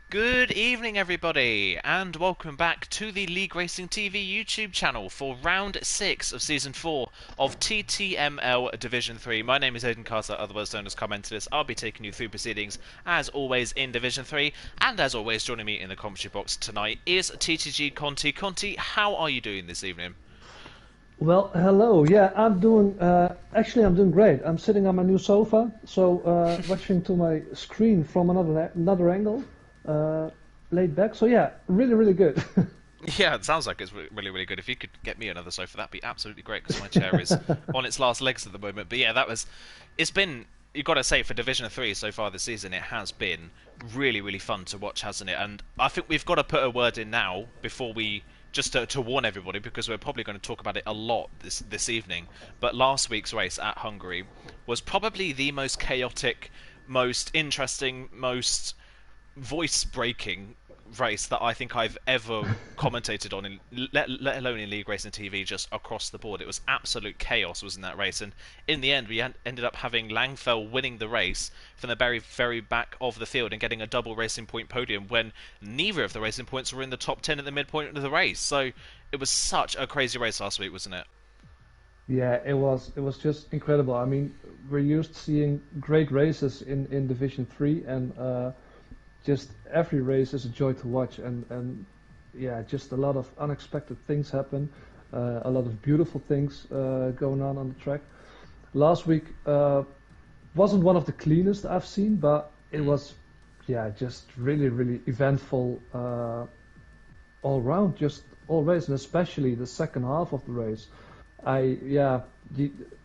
Good evening, everybody, and welcome back to the League Racing TV YouTube channel for round 6 of season 4 of TTML Division 3. My name is Aidan Carter, otherwise known as Commentators. I'll be taking you through proceedings, as always, in Division 3, and as always, joining me in the commentary box tonight is TTG Conti. Conti, how are you doing this evening? Well, hello. Yeah, I'm doing. Actually, I'm doing great. I'm sitting on my new sofa, so watching to my screen from another angle, laid back. So yeah, really, really good. Yeah, it sounds like it's really, really good. If you could get me another sofa, that'd be absolutely great, because my chair is on its last legs at the moment. But yeah, it's been, you've got to say, for Division 3 so far this season, it has been really, really fun to watch, hasn't it? And I think we've got to put a word in now before we, just to warn everybody, because we're probably going to talk about it a lot this evening. But last week's race at Hungary was probably the most chaotic, most interesting, most voice-breaking race that I think I've ever commentated on, let alone in League Racing TV, just across the board. It was absolute chaos, was in that race, and in the end we ended up having Langfell winning the race from the very, very back of the field and getting a double Racing Point podium when neither of the Racing Points were in the top 10 at the midpoint of the race. So it was such a crazy race last week, wasn't it? Yeah, it was. It was just incredible. I mean, we're used to seeing great races in Division 3, and just every race is a joy to watch. And yeah, just a lot of unexpected things happen, a lot of beautiful things going on the track. Last week wasn't one of the cleanest I've seen, but it was, yeah, just really, really eventful all round, just all race, and especially the second half of the race. Yeah,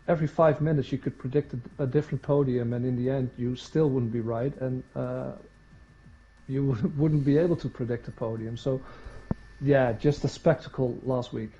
every 5 minutes you could predict a different podium, and in the end you still wouldn't be right, and you wouldn't be able to predict a podium. So yeah, just a spectacle last week.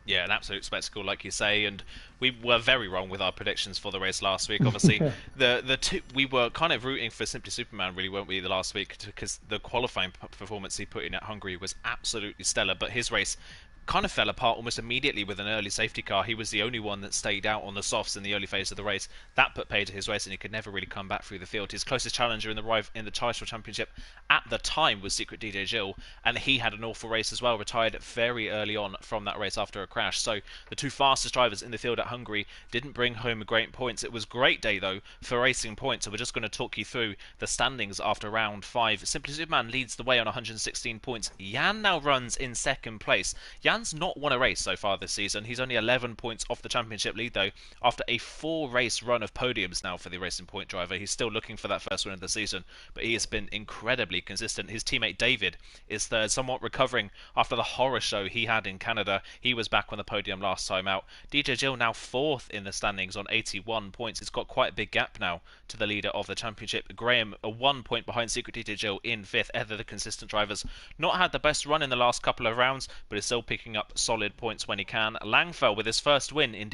Yeah, an absolute spectacle, like you say, and we were very wrong with our predictions for the race last week. Obviously, the two, we were kind of rooting for Simply Superman, really, weren't we, the last week, because the qualifying performance he put in at Hungary was absolutely stellar. But his race kind of fell apart almost immediately with an early safety car. He was the only one that stayed out on the softs in the early phase of the race. That put pay to his race, and he could never really come back through the field. His closest challenger in the title championship at the time was Secret DJ Gilles, and he had an awful race as well. Retired very early on from that race after a crash. So the two fastest drivers in the field at Hungary didn't bring home great points. It was a great day though for Racing Point. So we're just going to talk you through the standings after round 5. Simply Superman leads the way on 116 points. Jan now runs in second place. Jan's not won a race so far this season. He's only 11 points off the championship lead though, after a 4-race run of podiums now for the Racing Point driver. He's still looking for that first win of the season, but he has been incredibly consistent. His teammate David is third, somewhat recovering after the horror show he had in Canada. He was back on the podium last time out. DJ Gill now 4th in the standings on 81 points. It's got quite a big gap now to the leader of the championship. Graham, a 1 point behind Secret DJ Gill in 5th. Either the consistent drivers not had the best run in the last couple of rounds, but is still picking up solid points when he can. Langfell, with his first win in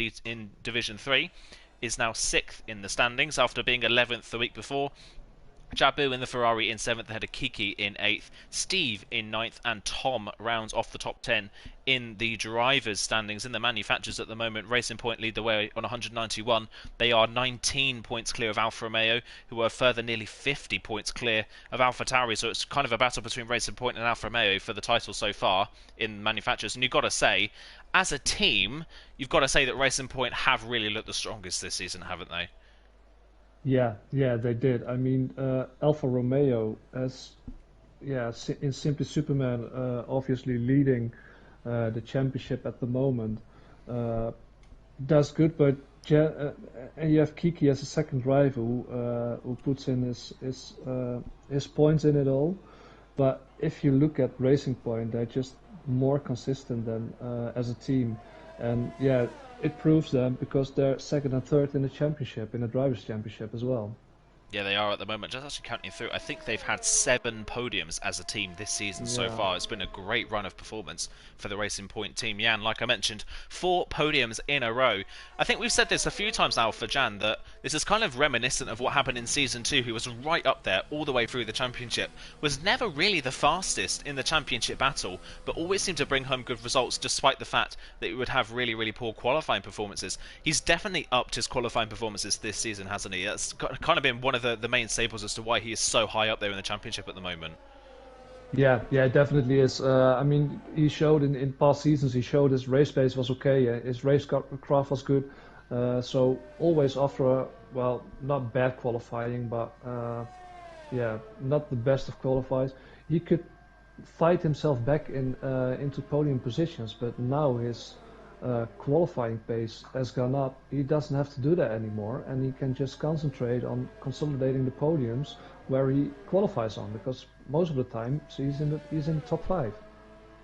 Division 3, is now 6th in the standings after being 11th the week before. Jabu in the Ferrari in 7th, ahead of Kiki in 8th, Steve in 9th, and Tom rounds off the top 10 in the drivers' standings. In the manufacturers at the moment, Racing Point lead the way on 191. They are 19 points clear of Alfa Romeo, who are further nearly 50 points clear of Alpha Tauri. So it's kind of a battle between Racing Point and Alfa Romeo for the title so far in manufacturers. And you've got to say, as a team, you've got to say that Racing Point have really looked the strongest this season, haven't they? Yeah, yeah, they did. I mean, Alfa Romeo, as yeah, in Simply Superman, obviously leading the championship at the moment, uh, does good. But and you have Kiki as a second driver who puts in his points in it all. But if you look at Racing Point, they're just more consistent than as a team, and yeah, it proves them because they're second and third in the championship, in the drivers' championship as well. Yeah, they are at the moment. Just actually counting through, I think they've had 7 podiums as a team this season so Yeah. far. It's been a great run of performance for the Racing Point team. Jan, like I mentioned, 4 podiums in a row. I think we've said this a few times now for Jan, that this is kind of reminiscent of what happened in Season 2. He was right up there all the way through the championship. Was never really the fastest in the championship battle, but always seemed to bring home good results despite the fact that he would have really, really poor qualifying performances. He's definitely upped his qualifying performances this season, hasn't he? That's kind of been one of the main staples as to why he is so high up there in the championship at the moment. Yeah, yeah, it definitely is. I mean, he showed in past seasons, he showed his race pace was okay, his racecraft was good. So always after well, not bad qualifying, but yeah, not the best of qualifiers, he could fight himself back into podium positions. But now his qualifying pace has gone up. He doesn't have to do that anymore, and he can just concentrate on consolidating the podiums where he qualifies on, because most of the time he's in the top five.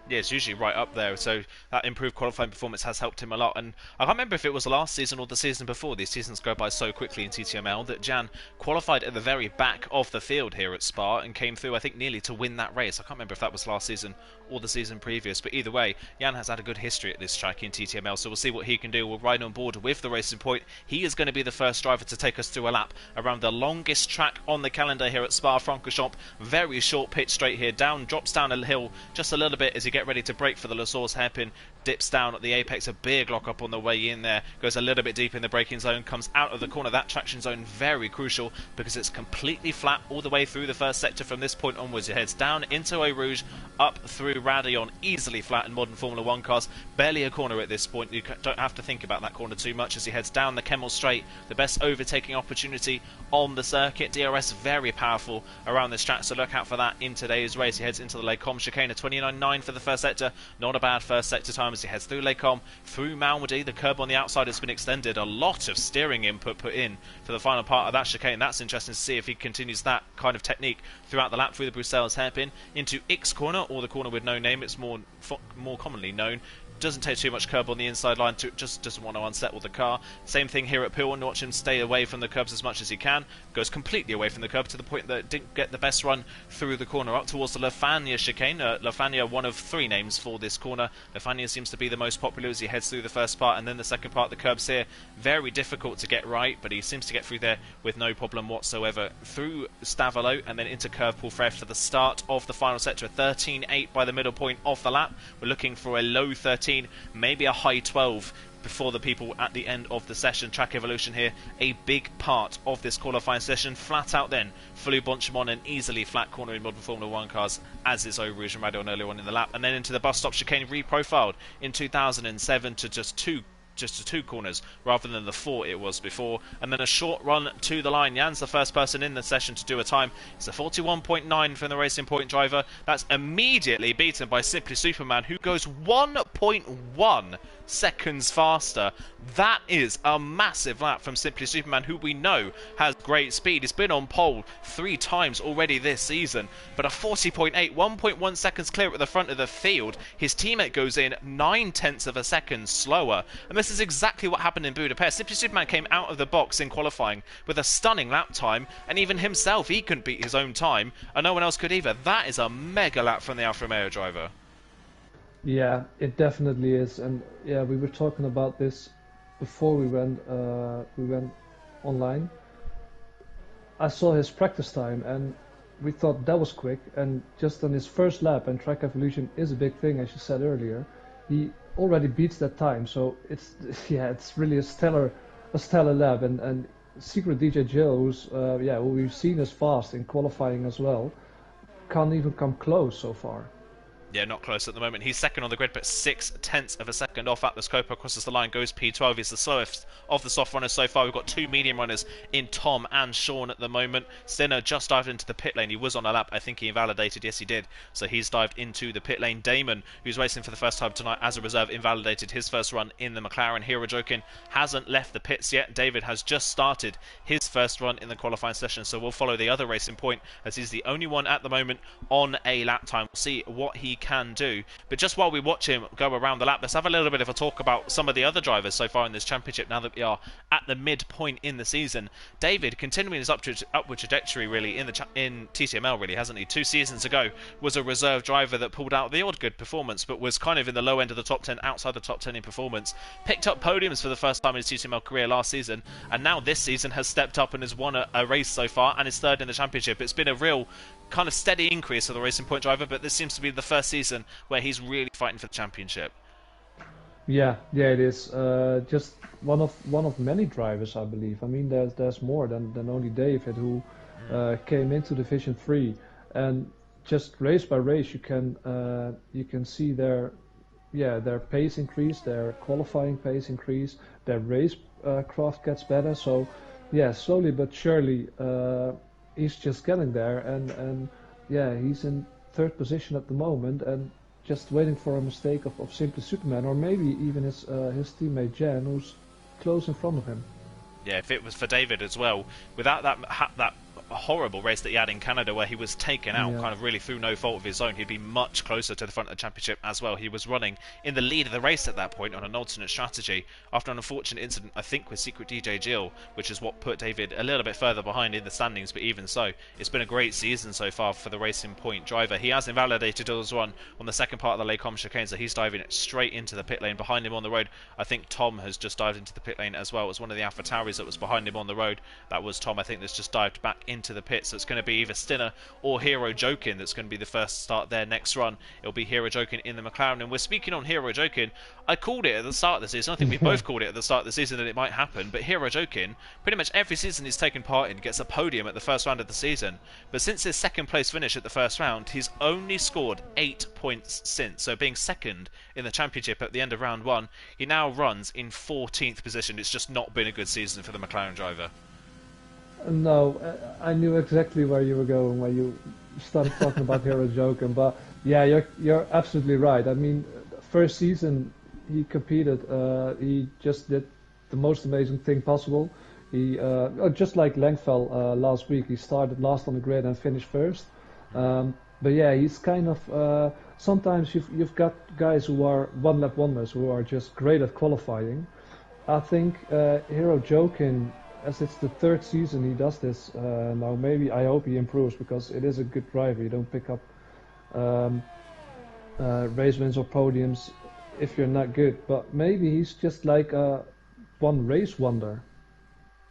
Yeah, it's usually right up there. So that improved qualifying performance has helped him a lot. And I can't remember if it was the last season or the season before. These seasons go by so quickly in TTML that Jan qualified at the very back of the field here at Spa and came through, I think, nearly to win that race. I can't remember if that was last season or the season previous. But either way, Jan has had a good history at this track in TTML. So we'll see what he can do. We'll ride on board with the Racing Point. He is going to be the first driver to take us through a lap around the longest track on the calendar here at Spa-Francorchamps. Very short pitch straight here. Drops down a hill just a little bit as you get ready to brake for the La Source hairpin, dips down at the apex, a big lock up on the way in there, goes a little bit deep in the braking zone, comes out of the corner. That traction zone very crucial because it's completely flat all the way through the first sector. From this point onwards, it heads down into Eau Rouge, up through Radion, easily flat in modern Formula 1 cars. Barely a corner at this point. You don't have to think about that corner too much as he heads down the Kemmel Straight, the best overtaking opportunity on the circuit. DRS very powerful around this track, so look out for that in today's race. He heads into the Les Combes chicane, a 29.9 for the first sector. Not a bad first sector time as he heads through Les Combes, through Malmedy. The curb on the outside has been extended. A lot of steering input put in for the final part of that chicane. That's interesting to see if he continues that kind of technique throughout the lap through the Bruxelles hairpin into X corner, or the corner with no name. It's more commonly known. Doesn't take too much curb on the inside line, just doesn't want to unsettle the car. Same thing here at Pillon, watch him stay away from the curbs as much as he can. Goes completely away from the curb to the point that it didn't get the best run through the corner up towards the Lefania chicane. Lefania, one of three names for this corner. Lefania seems to be the most popular as he heads through the first part, and then the second part, the curbs here, very difficult to get right, but he seems to get through there with no problem whatsoever. Through Stavalo and then into Curve Poulfrère for the start of the final sector. 13.8 by the middle point of the lap. We're looking for a low 13, maybe a high 12 before the people at the end of the session. Track evolution here, a big part of this qualifying session. Flat out then, fully Bonchemont, an easily flat corner in modern Formula 1 cars, as is Eau Rouge and Radion earlier on in the lap. And then into the bus stop chicane, reprofiled in 2007 to just two corners rather than the four it was before, and then a short run to the line. Jan's the first person in the session to do a time. It's a 41.9 from the Racing Point driver. That's immediately beaten by Simply Superman, who goes 1.1 seconds faster. That is a massive lap from Simply Superman, who we know has great speed. He's been on pole 3 times already this season, but a 40.8, 1.1 seconds clear at the front of the field. His teammate goes in 9/10 of a second slower, and this is exactly what happened in Budapest. Simply Superman came out of the box in qualifying with a stunning lap time, and even himself, he couldn't beat his own time, and no one else could either. That is a mega lap from the Alfa Romeo driver. Yeah, it definitely is, and yeah, we were talking about this before we went online. I saw his practice time, and we thought that was quick. And just on his first lap, and track evolution is a big thing, as you said earlier, he already beats that time. So it's it's really a stellar lap. And Secret DJ Jill, who we've seen as fast in qualifying as well, can't even come close so far. Yeah, not close at the moment. He's second on the grid, but 6/10 of a second off at the Scopa. Crosses the line, goes P12. He's the slowest of the soft runners so far. We've got 2 medium runners in Tom and Sean at the moment. Sinner just dived into the pit lane. He was on a lap. I think he invalidated. Yes, he did. So he's dived into the pit lane. Damon, who's racing for the first time tonight as a reserve, invalidated his first run in the McLaren. Hero Jokin hasn't left the pits yet. David has just started his first run in the qualifying session, so we'll follow the other Racing Point as he's the only one at the moment on a lap time. We'll see what he can do. But just while we watch him go around the lap, let's have a little bit of a talk about some of the other drivers so far in this championship now that we are at the midpoint in the season. David continuing his upward trajectory really in TTML, really, hasn't he? 2 seasons ago was a reserve driver that pulled out the odd good performance, but was kind of in the low end of the top 10, outside the top 10 in performance. Picked up podiums for the first time in his TTML career last season, and now this season has stepped up and has won a race so far and is third in the championship. It's been a real kind of steady increase for the Racing Point driver, but this seems to be the first season where he's really fighting for the championship. Yeah, it is. Just one of many drivers, I believe. I mean, there's more than only David, who came into Division 3, and just race by race, you can see their pace increase, their qualifying pace increase, their race craft gets better. So yeah, slowly but surely, he's just getting there, and yeah, he's in third position at the moment, and just waiting for a mistake of Simply Superman, or maybe even his teammate Jan, who's close in front of him. Yeah, if it was for David as well, without that horrible race that he had in Canada where he was taken out kind of really through no fault of his own, he'd be much closer to the front of the championship as well. He was running in the lead of the race at that point on an alternate strategy after an unfortunate incident, I think, with Secret DJ Jill, which is what put David a little bit further behind in the standings. But even so, it's been a great season so far for the Racing Point driver. He has invalidated his run on the second part of the Lacombe chicane, so he's diving straight into the pit lane. Behind him on the road, I think Tom has just dived into the pit lane as well. It was one of the AlphaTauris that was behind him on the road. That was Tom, I think, that's just dived back into the pit. So it's going to be either Stinner or Hero Jokin that's going to be the first to start their next run. It'll be Hero Jokin in the McLaren. And we're speaking on Hero Jokin. I called it at the start of the season. I think we both called it at the start of the season that it might happen. But Hero Jokin, pretty much every season he's taken part in, gets a podium at the first round of the season. But since his second place finish at the first round, he's only scored 8 points since. So being second in the championship at the end of round 1, he now runs in 14th position. It's just not been a good season for the McLaren driver. No, I knew exactly where you were going when you started talking about Hero Jokin, but yeah, you're absolutely right. I mean, first season he competed, he just did the most amazing thing possible. He just like Langfell last week, he started last on the grid and finished first. But yeah, he's kind of sometimes you've got guys who are one lap wonders who are just great at qualifying. I think Hero Jokin, as it's the third season he does this now, maybe I hope he improves, because it is a good driver. You don't pick up race wins or podiums if you're not good, but maybe he's just like one race wonder.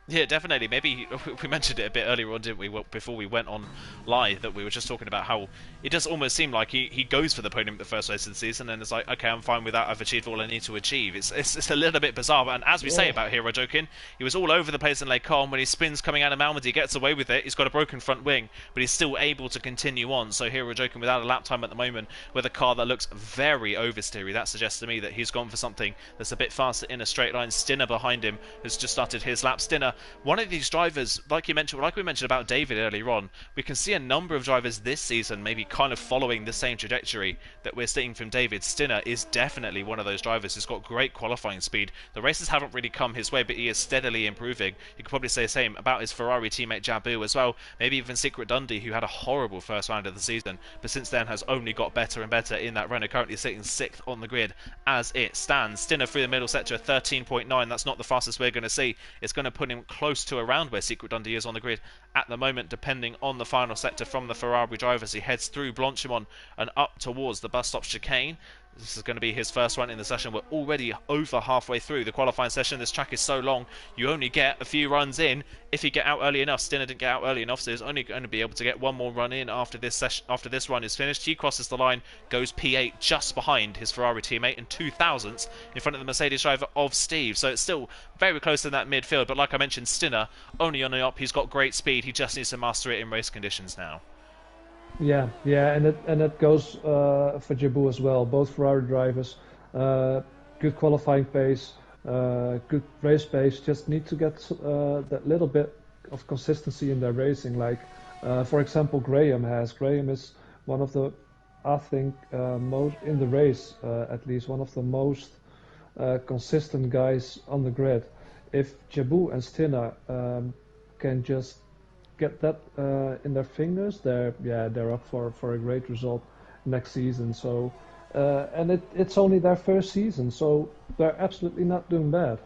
Yeah, definitely. Maybe we mentioned it a bit earlier on, didn't we, before we went on live, that we were just talking about how it does almost seem like he goes for the podium at the first race of the season and it's like, okay, I'm fine with that, I've achieved all I need to achieve. It's a little bit bizarre, and as we say about Hero Jokin, he was all over the place in Lacombe. When he spins coming out of Malmedy, he gets away with it. He's got a broken front wing, but he's still able to continue on. So Hero Jokin without a lap time at the moment, with a car that looks very oversteery. That suggests to me that he's gone for something that's a bit faster in a straight line. Stinner behind him has just started his lap. Stinner, one of these drivers, like we mentioned about David earlier on, we can see a number of drivers this season maybe kind of following the same trajectory that we're seeing from David. Stinner is definitely one of those drivers who's got great qualifying speed. The races haven't really come his way, but he is steadily improving. You could probably say the same about his Ferrari teammate Jabu as well, maybe even Secret Dundee, who had a horrible first round of the season, but since then has only got better and better in that Renault, currently sitting 6th on the grid as it stands. Stinner through the middle sector, 13.9, that's not the fastest we're going to see. It's going to put him close to around where Secret Dundee is on the grid at the moment, depending on the final sector from the Ferrari driver as he heads through Blanchimont and up towards the bus stop chicane. This is going to be his first run in the session. We're already over halfway through the qualifying session. This track is so long, you only get a few runs in if you get out early enough. Stinner didn't get out early enough, so he's only going to be able to get one more run in after this session. After this run is finished, he crosses the line, goes P8 just behind his Ferrari teammate and 2,000ths in front of the Mercedes driver of Steve. So it's still very close in that midfield. But like I mentioned, Stinner only on the up. He's got great speed. He just needs to master it in race conditions now. Yeah, and it goes for Jabu as well. Both Ferrari drivers, good qualifying pace, good race pace. Just need to get that little bit of consistency in their racing. Like, for example, Graham is one of the, I think, most in the race, at least one of the most consistent guys on the grid. If Jabu and Stinner can just get that in their fingers, they're up for a great result next season. So and it's only their first season, so they're absolutely not doing bad.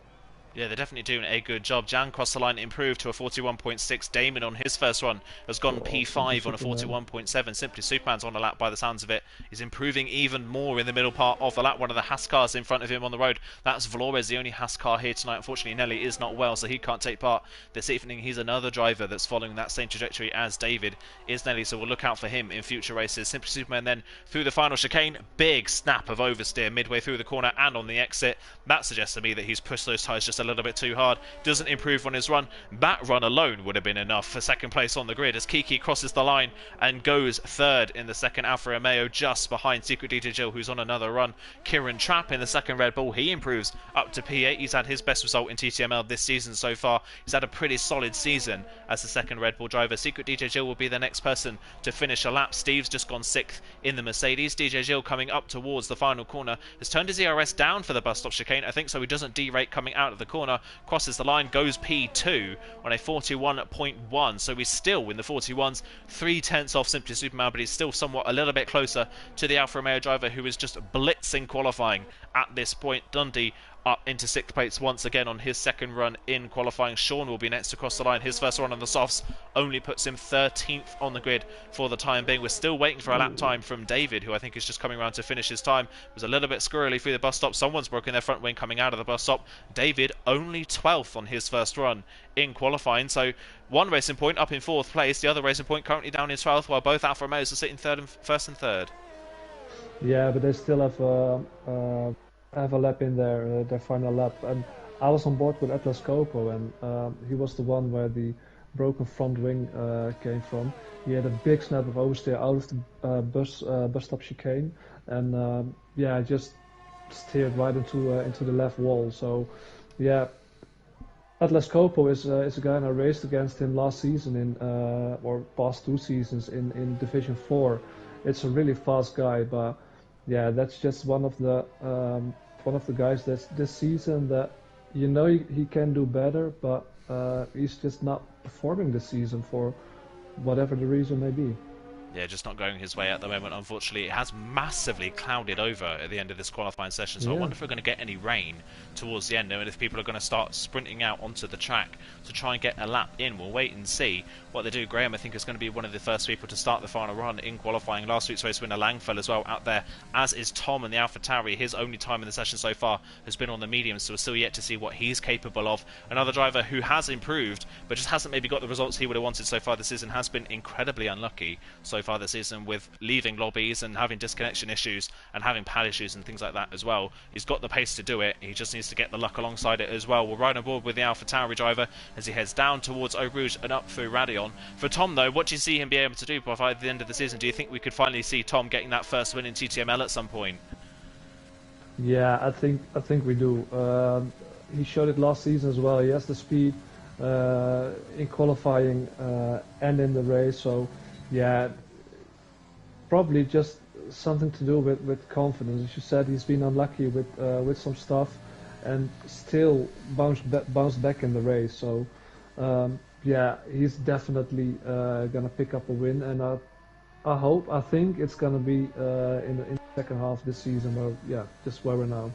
Yeah, they're definitely doing a good job. Jan crossed the line, improved to a 41.6. Damon on his first one has gone P5 on a 41.7. Simply Superman's on a lap by the sounds of it. He's improving even more in the middle part of the lap. One of the Haas cars in front of him on the road. That's Flores, the only Haas car here tonight. Unfortunately, Nelly is not well, so he can't take part this evening. He's another driver that's following that same trajectory as David is Nelly, so we'll look out for him in future races. Simply Superman then through the final chicane. Big snap of oversteer midway through the corner and on the exit. That suggests to me that he's pushed those tyres just a little bit too hard, doesn't improve on his run. That run alone would have been enough for second place on the grid as Kiki crosses the line and goes third in the second Alfa Romeo, just behind Secret DJ Jill, who's on another run. Kieran Trapp in the second Red Bull, he improves up to P8. He's had his best result in TTML this season so far. He's had a pretty solid season as the second Red Bull driver. Secret DJ Jill will be the next person to finish a lap. Steve's just gone 6th in the Mercedes. DJ Jill coming up towards the final corner has turned his ERS down for the bus stop chicane, I think, so he doesn't derate coming out of the corner. Crosses the line, goes P2 on a 41.1, so he's still in the 41s, 3/10 off Simply Superman, but he's still somewhat a little bit closer to the Alfa Romeo driver, who is just blitzing qualifying at this point. Dundee up into 6th place once again on his second run in qualifying. Sean will be next to cross the line. His first run on the softs only puts him 13th on the grid for the time being. We're still waiting for a lap time from David, who I think is just coming around to finish his time. It was a little bit squirrely through the bus stop. Someone's broken their front wing coming out of the bus stop. David only 12th on his first run in qualifying, so one racing point up in 4th place, the other racing point currently down in 12th, while both Alfa Romeos are sitting first and third. Yeah, but they still have a lap in their final lap, and I was on board with Atlas Copo, and he was the one where the broken front wing came from. He had a big snap of oversteer out of the bus stop chicane, and yeah, just steered right into the left wall. So yeah, Atlas Copo is a guy, and I raced against him last season or past 2 seasons in Division 4. It's a really fast guy, but yeah, that's just one of the guys that's this season that he can do better, but he's just not performing this season for whatever the reason may be. Yeah, just not going his way at the moment, unfortunately. It has massively clouded over at the end of this qualifying session, so yeah. I wonder if we're going to get any rain towards the end, and if people are going to start sprinting out onto the track to try and get a lap in. We'll wait and see what they do. Graham, I think, is going to be one of the first people to start the final run in qualifying. Last week's race winner Langfell as well out there, as is Tom in the AlphaTauri. His only time in the session so far has been on the medium, so we're still yet to see what he's capable of. Another driver who has improved, but just hasn't maybe got the results he would have wanted so far this season, has been incredibly unlucky so far this season with leaving lobbies and having disconnection issues and having pad issues and things like that as well. He's got the pace to do it, he just needs to get the luck alongside it as well. We'll ride on board with the AlphaTauri driver as he heads down towards Eau Rouge and up through Radion. For Tom though, what do you see him be able to do by the end of the season? Do you think we could finally see Tom getting that first win in TTML at some point? Yeah, I think we do. He showed it last season as well. He has the speed in qualifying and in the race, so yeah, probably just something to do with confidence. As you said, he's been unlucky with some stuff and still bounced back in the race. So yeah, he's definitely gonna pick up a win, and I think it's gonna be in the second half this season, or yeah, just where we're now.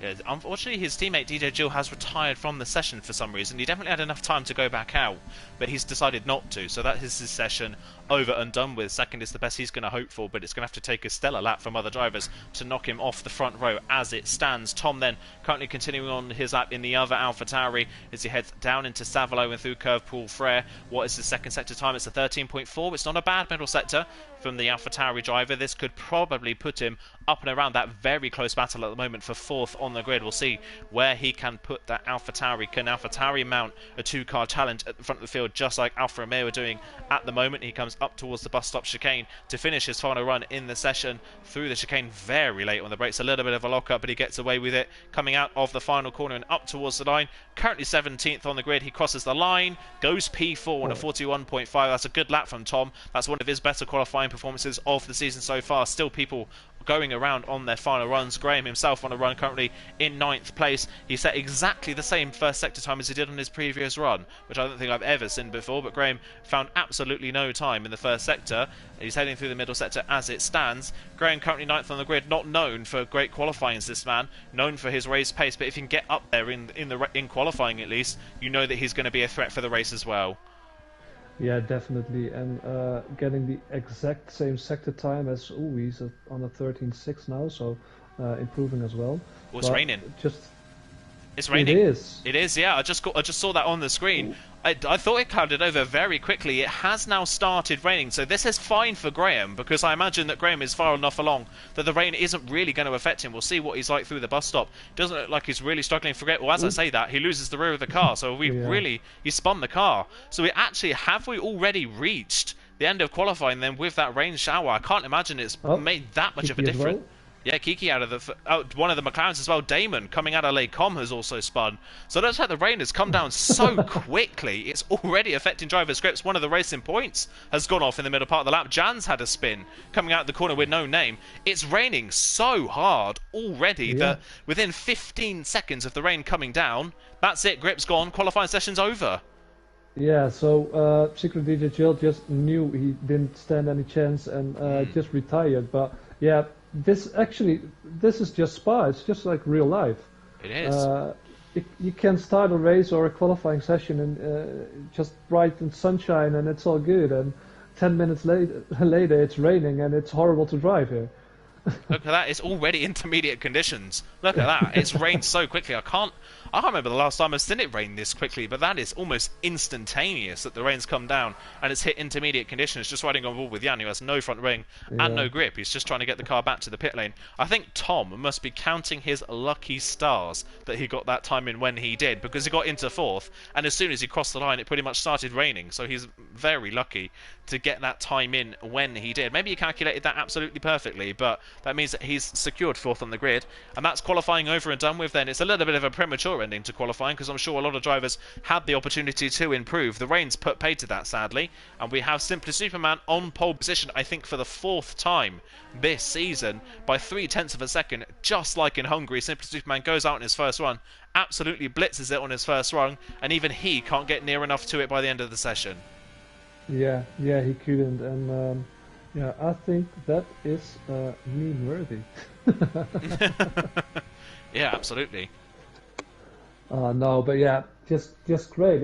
Yeah, unfortunately, his teammate DJ Jill has retired from the session for some reason. He definitely had enough time to go back out, but he's decided not to. So that is his session over and done with. Second is the best he's going to hope for, but it's going to have to take a stellar lap from other drivers to knock him off the front row as it stands. Tom then currently continuing on his lap in the other AlphaTauri as he heads down into Savalo and through Curve Pool Frere. What is the second sector time? It's a 13.4. It's not a bad middle sector from the AlphaTauri driver. This could probably put him up and around that very close battle at the moment for 4th on the grid. We'll see where he can put that AlphaTauri. Can AlphaTauri mount a 2-car challenge at the front of the field just like Alfa Romeo are doing at the moment? He comes up towards the bus stop chicane to finish his final run in the session through the chicane very late on the brakes. A little bit of a lock-up, but he gets away with it. Coming out of the final corner and up towards the line. Currently 17th on the grid. He crosses the line, goes P4 on a 41.5. That's a good lap from Tom. That's one of his better qualifying performances of the season so far. Still people going around on their final runs. Graham himself on a run currently in 9th place. He set exactly the same first sector time as he did on his previous run, which I don't think I've ever seen before, but Graham found absolutely no time in the first sector. He's heading through the middle sector as it stands. Graham currently 9th on the grid, not known for great qualifying as this man, known for his race pace, but if he can get up there in qualifying at least, you know that he's going to be a threat for the race as well. Yeah, definitely, and getting the exact same sector time as he's on a 13.6 now, so improving as well. Well, it's raining. It's raining. It is. Yeah. I just saw that on the screen. I thought it clouded over very quickly. It has now started raining, so this is fine for Graham, because I imagine that Graham is far enough along that the rain isn't really going to affect him. We'll see what he's like through the bus stop. Doesn't look like he's really struggling for it. Well, as I say that, he loses the rear of the car, so he spun the car. So have we already reached the end of qualifying then with that rain shower? I can't imagine it's made that much of a difference. Yeah, Kiki out of one of the McLarens as well. Damon coming out of Les Combes has also spun. So it looks like the rain has come down so quickly. It's already affecting driver scripts. One of the racing points has gone off in the middle part of the lap. Jan's had a spin coming out the corner with no name. It's raining so hard already that within 15 seconds of the rain coming down, that's it. Grip's gone. Qualifying session's over. Yeah, so Secret DJ Jill just knew he didn't stand any chance and just retired. But yeah, this is just Spa. It's just like real life. It is. You can start a race or a qualifying session and just bright and sunshine and it's all good. And 10 minutes later it's raining and it's horrible to drive here. Look at that, it's already intermediate conditions. Look at that, it's rained so quickly. I can't remember the last time I've seen it rain this quickly, but that is almost instantaneous that the rain's come down and it's hit intermediate conditions. Just riding on board with Jan, who has no front wing and no grip. He's just trying to get the car back to the pit lane. I think Tom must be counting his lucky stars that he got that time in when he did, because he got into fourth, and as soon as he crossed the line it pretty much started raining, so he's very lucky to get that time in when he did. Maybe he calculated that absolutely perfectly, but that means that he's secured fourth on the grid, and that's qualifying over and done with then. It's a little bit of a premature ending to qualifying, because I'm sure a lot of drivers had the opportunity to improve. The rain's put paid to that, sadly, and we have Simply Superman on pole position, I think for the fourth time this season, by 0.3 of a second, just like in Hungary. Simply Superman goes out in his first run, absolutely blitzes it on his first run, and even he can't get near enough to it by the end of the session. Yeah, he couldn't, and I think that is meme-worthy. Yeah, absolutely. No, but yeah, just great.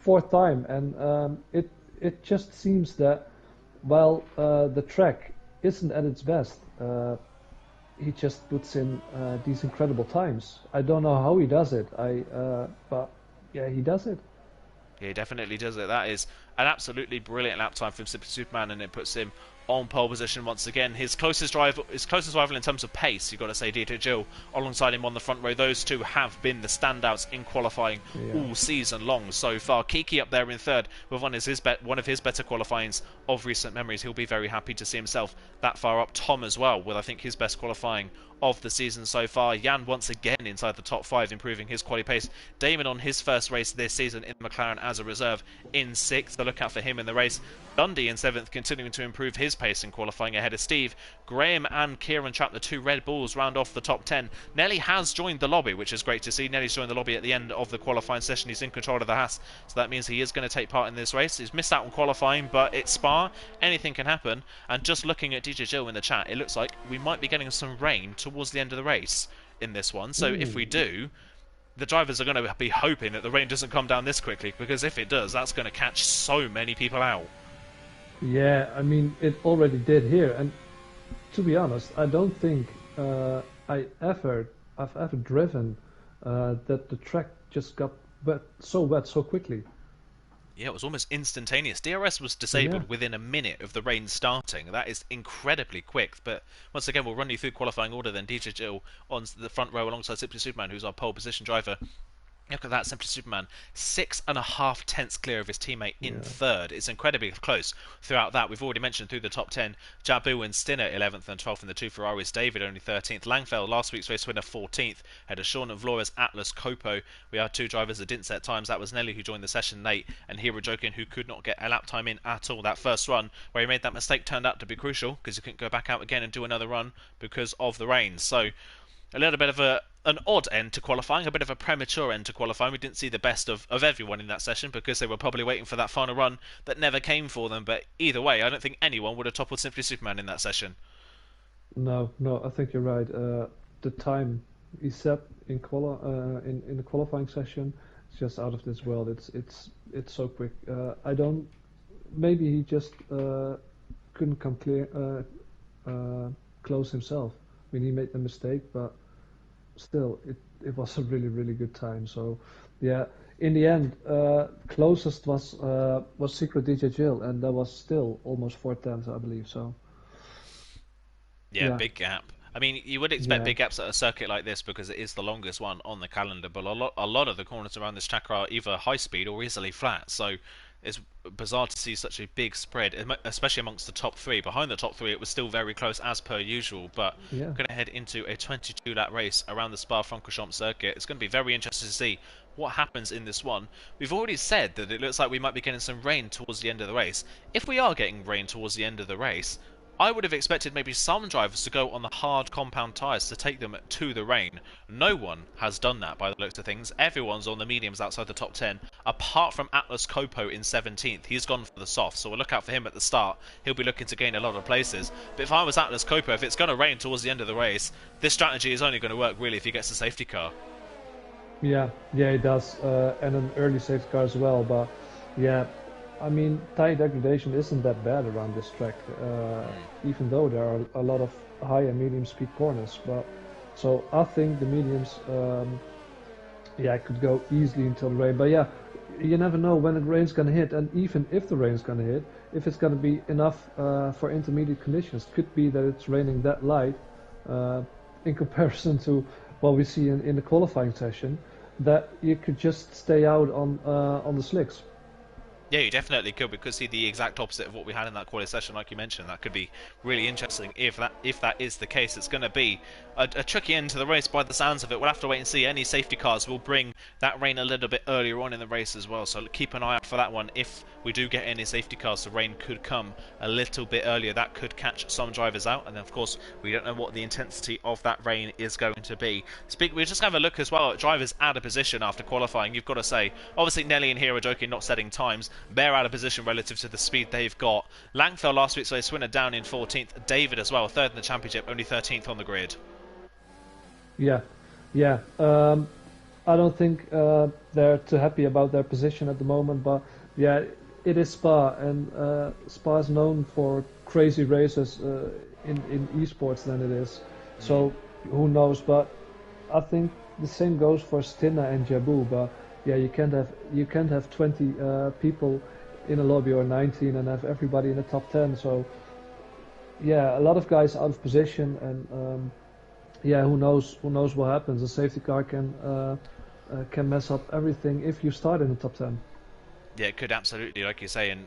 Fourth time, and it just seems that while the track isn't at its best, he just puts in these incredible times. I don't know how he does it. But yeah, he does it. Yeah, he definitely does it. That is an absolutely brilliant lap time from Simply Superman, and it puts him on pole position once again. His closest rival in terms of pace, you've got to say, Dieter Jill, alongside him on the front row. Those two have been the standouts in qualifying all season long so far. Kiki up there in third with one of his better qualifyings of recent memories. He'll be very happy to see himself that far up. Tom as well, with I think his best qualifying of the season so far. Jan once again inside the top 5, improving his quali pace. Damon on his first race this season in McLaren as a reserve in 6th. The lookout for him in the race. Dundee in 7th, continuing to improve his pace in qualifying ahead of Steve. Graham and Kieran Trapp, the two Red Bulls, round off the top 10. Nelly has joined the lobby, which is great to see. Nelly's joined the lobby at the end of the qualifying session. He's in control of the Haas, so that means he is going to take part in this race. He's missed out on qualifying, but it's Spa. Anything can happen. And just looking at DJ Jill in the chat, it looks like we might be getting some rain towards the end of the race in this one. So if we do, the drivers are going to be hoping that the rain doesn't come down this quickly, because if it does, that's going to catch so many people out. Yeah, I mean, it already did here, and to be honest, I don't think I've ever driven that the track just got wet so quickly. Yeah, it was almost instantaneous. DRS was disabled within a minute of the rain starting. That is incredibly quick. But once again, we'll run you through qualifying order then. DJ Jill on the front row alongside Simply Superman, who's our pole position driver. Look at that, Simply Superman, 6.5 tenths clear of his teammate in third. It's incredibly close throughout that. We've already mentioned through the top 10, Jabu and Stinner 11th and 12th in the two Ferraris. David only 13th. Langfeld, last week's race winner, 14th. Had a Sean and Vlora's Atlas Copo. We had two drivers that didn't set times. That was Nelly, who joined the session late, and Hero Jokin, who could not get a lap time in at all. That first run where he made that mistake turned out to be crucial, because he couldn't go back out again and do another run because of the rain. So a little bit of an odd end to qualifying, a bit of a premature end to qualifying. We didn't see the best of everyone in that session, because they were probably waiting for that final run that never came for them. But either way, I don't think anyone would have toppled Simply Superman in that session. No, I think you're right. The time he set in the qualifying session is just out of this world. It's so quick. Maybe he just couldn't come close himself. I mean, he made a mistake, but still, it was a really, really good time. So, yeah, in the end, closest was Secret DJ Jill, and that was still almost 4 tenths, I believe. So, Yeah, yeah, big gap. I mean, you would expect yeah, big gaps at a circuit like this because it is the longest one on the calendar, but a lot of the corners around this track are either high speed or easily flat. So it's bizarre to see such a big spread, especially amongst the top three. Behind the top three, it was still very close as per usual, but yeah, we're going to head into a 22-lap race around the Spa-Francorchamps circuit. It's going to be very interesting to see what happens in this one. We've already said that it looks like we might be getting some rain towards the end of the race. If we are getting rain towards the end of the race, I would have expected maybe some drivers to go on the hard compound tyres to take them to the rain. No one has done that by the looks of things. Everyone's on the mediums outside the top 10, apart from Atlas Copo in 17th. He's gone for the soft, so we'll look out for him at the start. He'll be looking to gain a lot of places. But if I was Atlas Copo, if it's going to rain towards the end of the race, this strategy is only going to work really if he gets a safety car. yeah, yeah, it does, and an early safety car as well. But yeah, I mean, tire degradation isn't that bad around this track, even though there are a lot of high and medium speed corners. But so I think the mediums, yeah, could go easily until the rain. But yeah, you never know when the rain's gonna hit, and even if the rain's gonna hit, if it's gonna be enough for intermediate conditions, could be that it's raining that light in comparison to what we see in the qualifying session, that you could just stay out on the slicks. Yeah, you definitely could. We could see the exact opposite of what we had in that quali session, like you mentioned. That could be really interesting if that is the case. It's going to be a tricky end to the race by the sounds of it. We'll have to wait and see. Any safety cars will bring that rain a little bit earlier on in the race as well, so keep an eye out for that one. If we do get any safety cars, the rain could come a little bit earlier. That could catch some drivers out, and then of course we don't know what the intensity of that rain is going to be. We'll just have a look as well at drivers out of position after qualifying. You've got to say, obviously Nelly and Hero Joking not setting times. They're out of position relative to the speed they've got. Langfell last week, so Swinner down in 14th. David as well, 3rd in the championship, only 13th on the grid. Yeah, yeah. I don't think they're too happy about their position at the moment, but yeah, it is Spa, and Spa is known for crazy races in esports than it is. So who knows? But I think the same goes for Stinna and Jabu. But yeah, you can't have 20 people in a lobby or 19 and have everybody in the top 10. So yeah, a lot of guys out of position, and yeah, who knows what happens. A safety car can mess up everything if you start in the top 10. Yeah, it could absolutely, like you say, and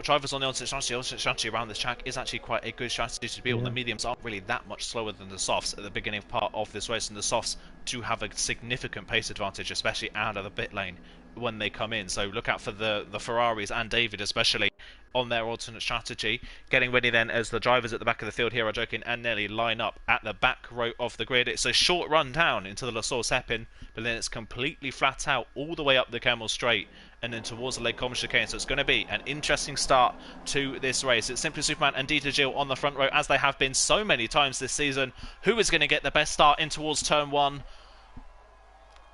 drivers on the alternate strategy around this track is actually quite a good strategy to be on. Yeah. The mediums aren't really that much slower than the softs at the beginning part of this race, and the softs do have a significant pace advantage, especially out of the pit lane when they come in. So look out for the Ferraris and David especially on their alternate strategy. Getting ready then as the drivers at the back of the field here, Jokin and Nelly, line up at the back row of the grid. It's a short run down into the La Source hairpin, but then it's completely flat out all the way up the Camel Straight and then towards the Lake Como chicane. So it's going to be an interesting start to this race. It's Simply Superman and Dieter Jill on the front row, as they have been so many times this season. Who is going to get the best start in towards turn one?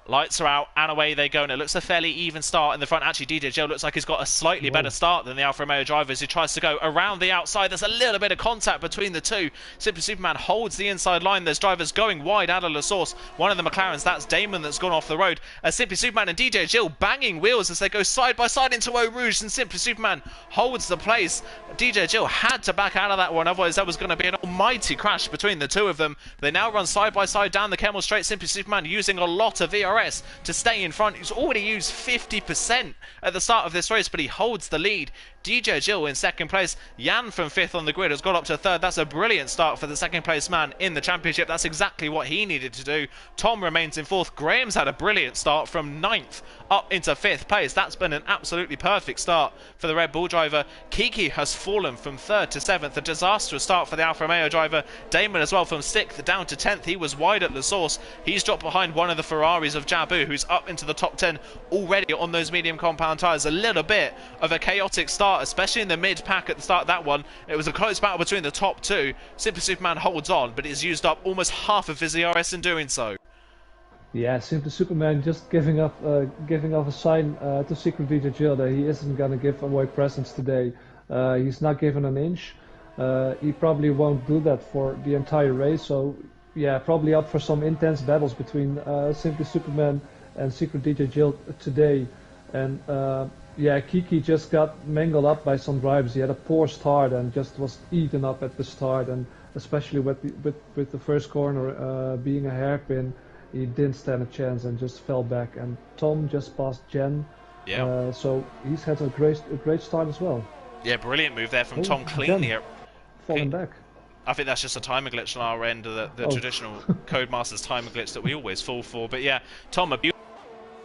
Lights are out and away they go, and it looks a fairly even start in the front. Actually, DJ Joe looks like he's got a slightly better start than the Alfa Romeo drivers, who tries to go around the outside. There's a little bit of contact between the two. Simply Superman holds the inside line. There's drivers going wide out of La Source. One of the McLarens, that's Damon, that's gone off the road. Simply Superman and DJ Jill banging wheels as they go side by side into Eau Rouge, and Simply Superman holds the place. DJ Jill had to back out of that one, otherwise there was going to be an almighty crash between the two of them. They now run side by side down the Kemmel Straight. Simply Superman using a lot of VRS to stay in front. He's already used 50% at the start of this race, but he holds the lead. DJ Jill in second place. Jan from 5th on the grid has got up to 3rd. That's a brilliant start for the second place man in the championship. That's exactly what he needed to do. Tom remains in 4th. Graham's had a brilliant start from 9th up into 5th place. That's been an absolutely perfect start for the Red Bull driver. Kiki has fallen from 3rd to 7th. A disastrous start for the Alfa Romeo driver. Damon as well from 6th down to 10th. He was wide at La Source. He's dropped behind one of the Ferraris of Jabu, who's up into the top 10 already on those medium compound tyres. A little bit of a chaotic start, especially in the mid-pack at the start of that one. It was a close battle between the top two. Simply Superman holds on, but he's used up almost half of his ERS in doing so. Yeah, Simply Superman just giving off a sign to Secret DJ Jill that he isn't going to give away presents today. He's not giving an inch. He probably won't do that for the entire race, so yeah, probably up for some intense battles between Simply Superman and Secret DJ Jill today. And yeah, Kiki just got mangled up by some drivers. He had a poor start and just was eaten up at the start. And especially with the first corner being a hairpin, he didn't stand a chance and just fell back. And Tom just passed Jen. Yeah. So he's had a great start as well. Yeah, brilliant move there from Tom cleanly. Falling back. I think that's just a timer glitch on our end, the traditional Codemasters timer glitch that we always fall for. But yeah, Tom, a beautiful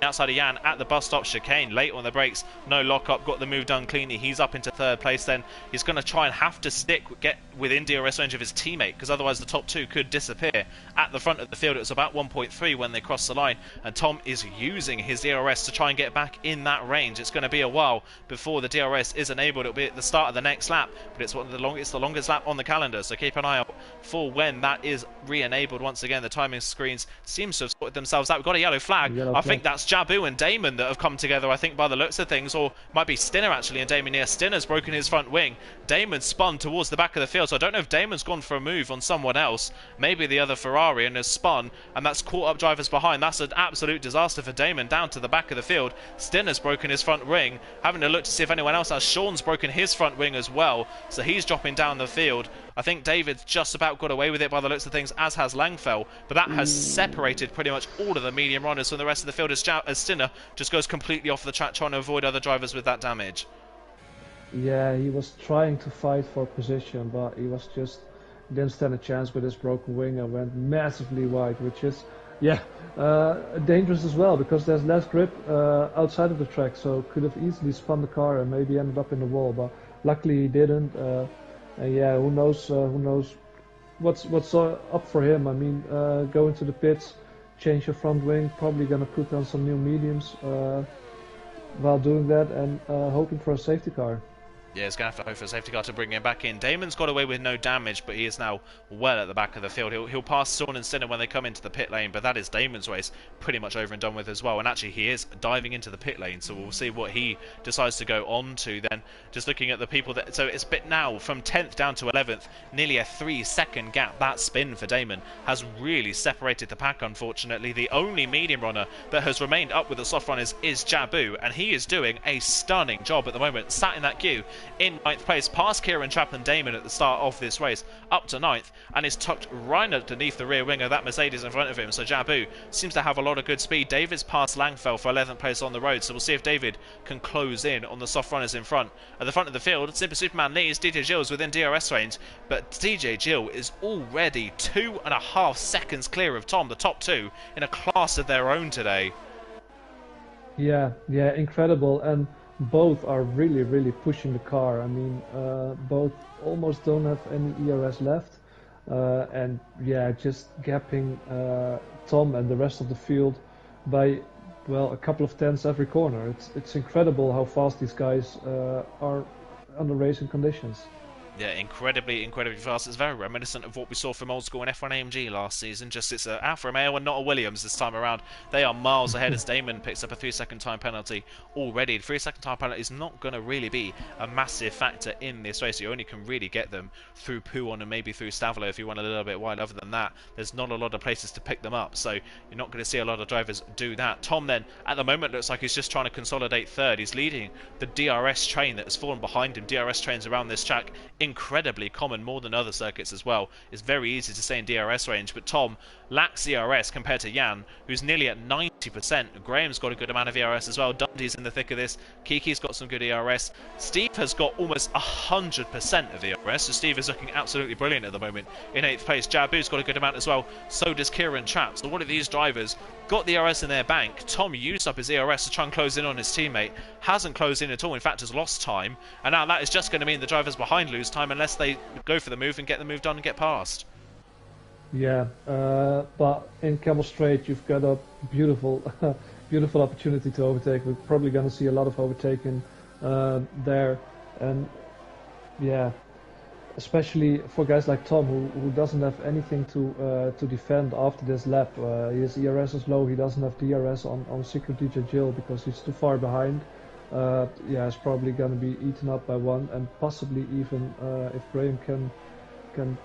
outside of Jan at the bus stop chicane, late on the brakes, no lock-up, got the move done cleanly. He's up into third place then. He's going to try and have to get within DRS range of his teammate, because otherwise the top two could disappear. At the front of the field, it was about 1.3 when they crossed the line, and Tom is using his DRS to try and get back in that range. It's going to be a while before the DRS is enabled. It'll be at the start of the next lap, but it's the longest lap on the calendar, so keep an eye out for when that is re-enabled. Once again, the timing screens seems to have sorted themselves out. We've got a yellow flag. I think that's Jabu and Damon that have come together, I think, by the looks of things, or might be Stinner actually and Damon here. Stinner's broken his front wing. Damon spun towards the back of the field, so I don't know if Damon's gone for a move on someone else, maybe the other Ferrari, and has spun, and that's caught up drivers behind. That's an absolute disaster for Damon down to the back of the field. Stinner's broken his front wing, having a look to see if anyone else has. Sean's broken his front wing as well, so he's dropping down the field. I think David's just about got away with it by the looks of things, as has Langfell, but that has separated pretty much all of the medium runners from the rest of the field as Stinner just goes completely off the track trying to avoid other drivers with that damage. Yeah, he was trying to fight for position, but he didn't stand a chance with his broken wing and went massively wide, which is, yeah, dangerous as well, because there's less grip outside of the track, so could have easily spun the car and maybe ended up in the wall, but luckily he didn't. And yeah, who knows what's up for him. I mean, go into the pits, change your front wing, probably gonna put on some new mediums while doing that, and hoping for a safety car. Yeah, he's going to have to hope for a safety car to bring him back in. Damon's got away with no damage, but he is now well at the back of the field. He'll pass Sean and Stinner when they come into the pit lane, but that is Damon's race pretty much over and done with as well. And actually, he is diving into the pit lane, so we'll see what he decides to go on to then. Just looking at the people that... So it's bit now from 10th down to 11th, nearly a 3-second gap. That spin for Damon has really separated the pack, unfortunately. The only medium runner that has remained up with the soft runners is Jabu, and he is doing a stunning job at the moment, sat in that queue in 9th place, past Kieran Trapp and Damon at the start of this race, up to 9th, and is tucked right underneath the rear wing of that Mercedes in front of him. So Jabu seems to have a lot of good speed. David's past Langfell for 11th place on the road, so we'll see if David can close in on the soft runners in front. At the front of the field, Simple Superman leads. DJ Gill's within DRS range, but DJ Gill is already 2.5 seconds clear of Tom, the top two, in a class of their own today. Yeah, incredible, and both are really pushing the car. I mean, both almost don't have any ERS left, and yeah, just gapping Tom and the rest of the field by, well, a couple of tenths every corner. It's incredible how fast these guys are under racing conditions. Yeah, incredibly fast. It's very reminiscent of what we saw from old school in F1 AMG last season. Just it's an Alfa Romeo and not a Williams this time around. They are miles ahead as Damon picks up a 3-second time penalty already. The 3-second time penalty is not going to really be a massive factor in this race. You only can really get them through Pouon and maybe through Stavelo if you want a little bit wide. Other than that, there's not a lot of places to pick them up, so you're not going to see a lot of drivers do that. Tom then, at the moment, looks like he's just trying to consolidate third. He's leading the DRS train that has fallen behind him. DRS trains around this track, incredibly common, more than other circuits as well. It's very easy to stay in DRS range, but Tom lacks DRS compared to Jan, who's nearly at 90%. Graham's got a good amount of ERS as well. Dundee's in the thick of this. Kiki's got some good ERS. Steve has got almost 100% of ERS, so Steve is looking absolutely brilliant at the moment in 8th place. Jabu's got a good amount as well. So does Kieran Trapp. So one of these drivers got the ERS in their bank. Tom used up his ERS to try and close in on his teammate. Hasn't closed in at all. In fact, has lost time. And now that is just going to mean the drivers behind lose time unless they go for the move and get the move done and get past. Yeah, but in Camel Straight you've got a beautiful opportunity to overtake. We're probably going to see a lot of overtaking there, and yeah, especially for guys like Tom who doesn't have anything to defend after this lap. His ERS is low. He doesn't have DRS on Secret DJ Jill because he's too far behind. Yeah, it's probably going to be eaten up by one, and possibly even if Graham can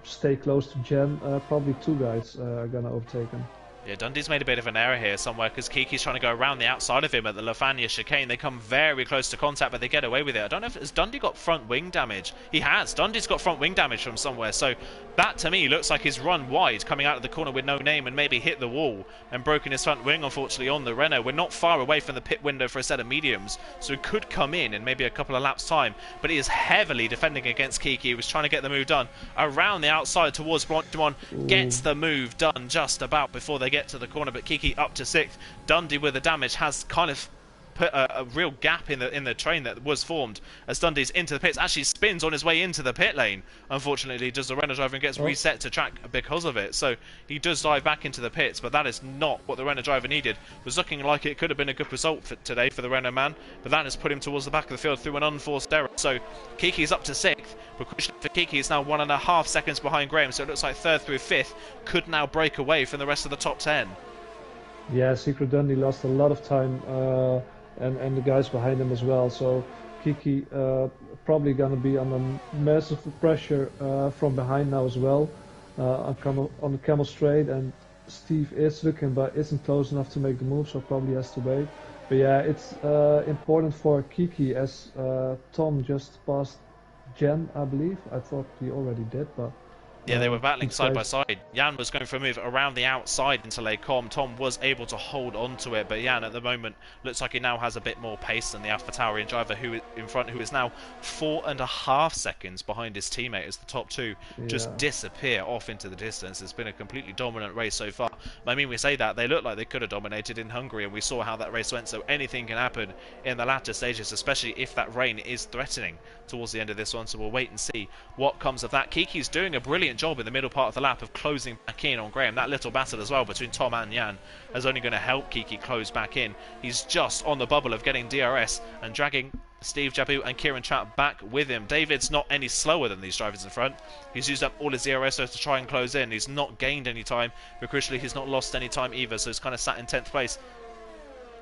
stay close to Jen, probably 2 guys are gonna overtake him. Yeah, Dundee's made a bit of an error here somewhere because Kiki's trying to go around the outside of him at the Lafania chicane. They come very close to contact, but they get away with it. I don't know if has Dundee got front wing damage. He has. Dundee's got front wing damage from somewhere. So that to me looks like he's run wide, coming out of the corner with no name and maybe hit the wall and broken his front wing, unfortunately, on the Renault. We're not far away from the pit window for a set of mediums, so he could come in maybe a couple of laps' time. But he is heavily defending against Kiki. He was trying to get the move done around the outside towards Blanchimon. Gets the move done just about before they get to the corner, but Kiki up to 6th. Dundee with the damage has kind of put a real gap in the train that was formed as Dundee's into the pits. Actually spins on his way into the pit lane, unfortunately, does the Renault driver and gets reset to track because of it. So he does dive back into the pits, but that is not what the Renault driver needed. It was looking like it could have been a good result for today for the Renault man, but that has put him towards the back of the field through an unforced error. So Kiki's up to 6th, but crucially for Kiki is now 1.5 seconds behind Graham, so it looks like 3rd through 5th could now break away from the rest of the top 10. Yeah, Secret Dundee lost a lot of time, and the guys behind him as well. So Kiki probably gonna be under massive pressure from behind now as well, on the Camel Straight, and Steve is looking but isn't close enough to make the move, so probably has to wait. But yeah, it's important for Kiki as Tom just passed Jen, I believe. I thought he already did, but yeah, they were battling side by side. Jan was going for a move around the outside into Les Combes. Tom was able to hold on to it, but Jan at the moment looks like he now has a bit more pace than the AlphaTaurian driver who in front, who is now 4.5 seconds behind his teammate as the top 2 just disappear off into the distance. It's been a completely dominant race so far. I mean, we say that, they look like they could have dominated in Hungary, and we saw how that race went, so anything can happen in the latter stages, especially if that rain is threatening towards the end of this one, so we'll wait and see what comes of that. Kiki's doing a brilliant job in the middle part of the lap of closing back in on Graham. That little battle as well between Tom and Jan is only going to help Kiki close back in. He's just on the bubble of getting DRS and dragging Steve Jabu and Kieran Trapp back with him. David's not any slower than these drivers in front. He's used up all his DRS to try and close in. He's not gained any time, but crucially he's not lost any time either, so he's kind of sat in 10th place,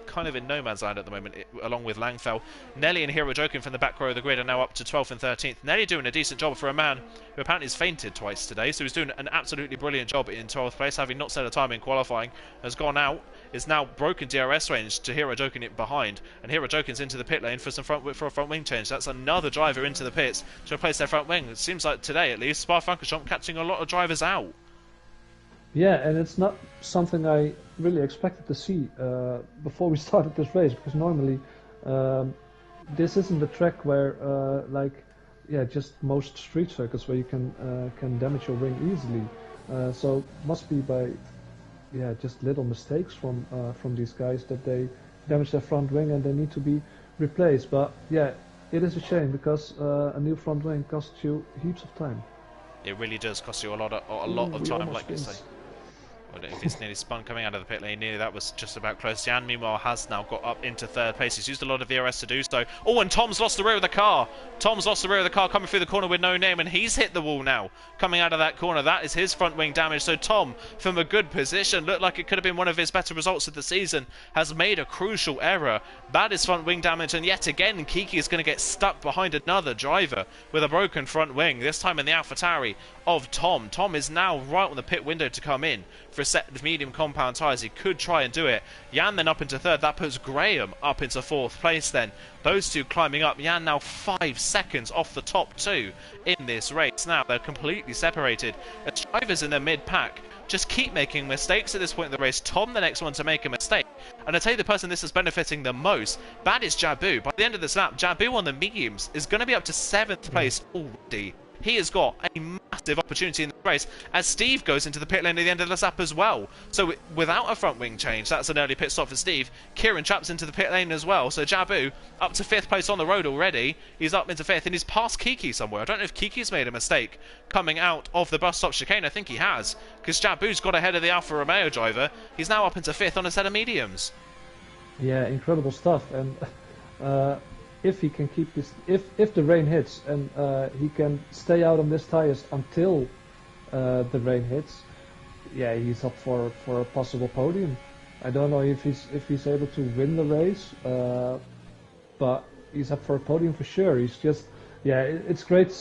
kind of in no man's land at the moment, along with Langfell. Nelly and Hero Jokin from the back row of the grid are now up to 12th and 13th. Nelly doing a decent job for a man who apparently has fainted twice today, so he's doing an absolutely brilliant job in 12th place, having not set a time in qualifying. Has gone out, is now broken DRS range to Hero Jokin it behind, and Hero Jokin's into the pit lane for a front wing change. That's another driver into the pits to replace their front wing. It seems like today at least Spa-Francorchamps catching a lot of drivers out. Yeah, and it's not something I really expected to see before we started this race, because normally this isn't the track where just most street circuits where you can damage your wing easily. So must be by just little mistakes from these guys that they damage their front wing and they need to be replaced. But yeah, it is a shame because a new front wing costs you heaps of time. It really does cost you a lot of time, like you say. If it's nearly spun coming out of the pit lane, nearly that was just about close. Jan, meanwhile, has now got up into 3rd place. He's used a lot of DRS to do so. Oh, and Tom's lost the rear of the car. Tom's lost the rear of the car coming through the corner with no name, and he's hit the wall now. Coming out of that corner, that is his front wing damage. So Tom, from a good position, looked like it could have been one of his better results of the season, has made a crucial error. That is front wing damage, and yet again, Kiki is going to get stuck behind another driver with a broken front wing, this time in the AlphaTauri of Tom. Tom is now right on the pit window to come in for a set of medium compound tyres. He could try and do it. Jan then up into 3rd. That puts Graham up into 4th place then. Those two climbing up. Jan now 5 seconds off the top 2 in this race. Now they're completely separated. As drivers in the mid-pack just keep making mistakes at this point in the race. Tom, the next one to make a mistake. And I tell you the person this is benefiting the most, that is Jabu. By the end of this lap, Jabu on the mediums is going to be up to 7th place already. He has got a massive opportunity in the race as Steve goes into the pit lane at the end of the lap as well. So without a front wing change, that's an early pit stop for Steve. Kieran Trapp's into the pit lane as well. So Jabu up to 5th place on the road already. He's up into 5th and he's past Kiki somewhere. I don't know if Kiki's made a mistake coming out of the bus stop chicane. I think he has, because Jabu's got ahead of the Alfa Romeo driver. He's now up into 5th on a set of mediums. Yeah, incredible stuff. And if he can keep this, if the rain hits and he can stay out on these tires until the rain hits, yeah, he's up for a possible podium. I don't know if he's able to win the race, but he's up for a podium for sure. He's just, yeah, it's great to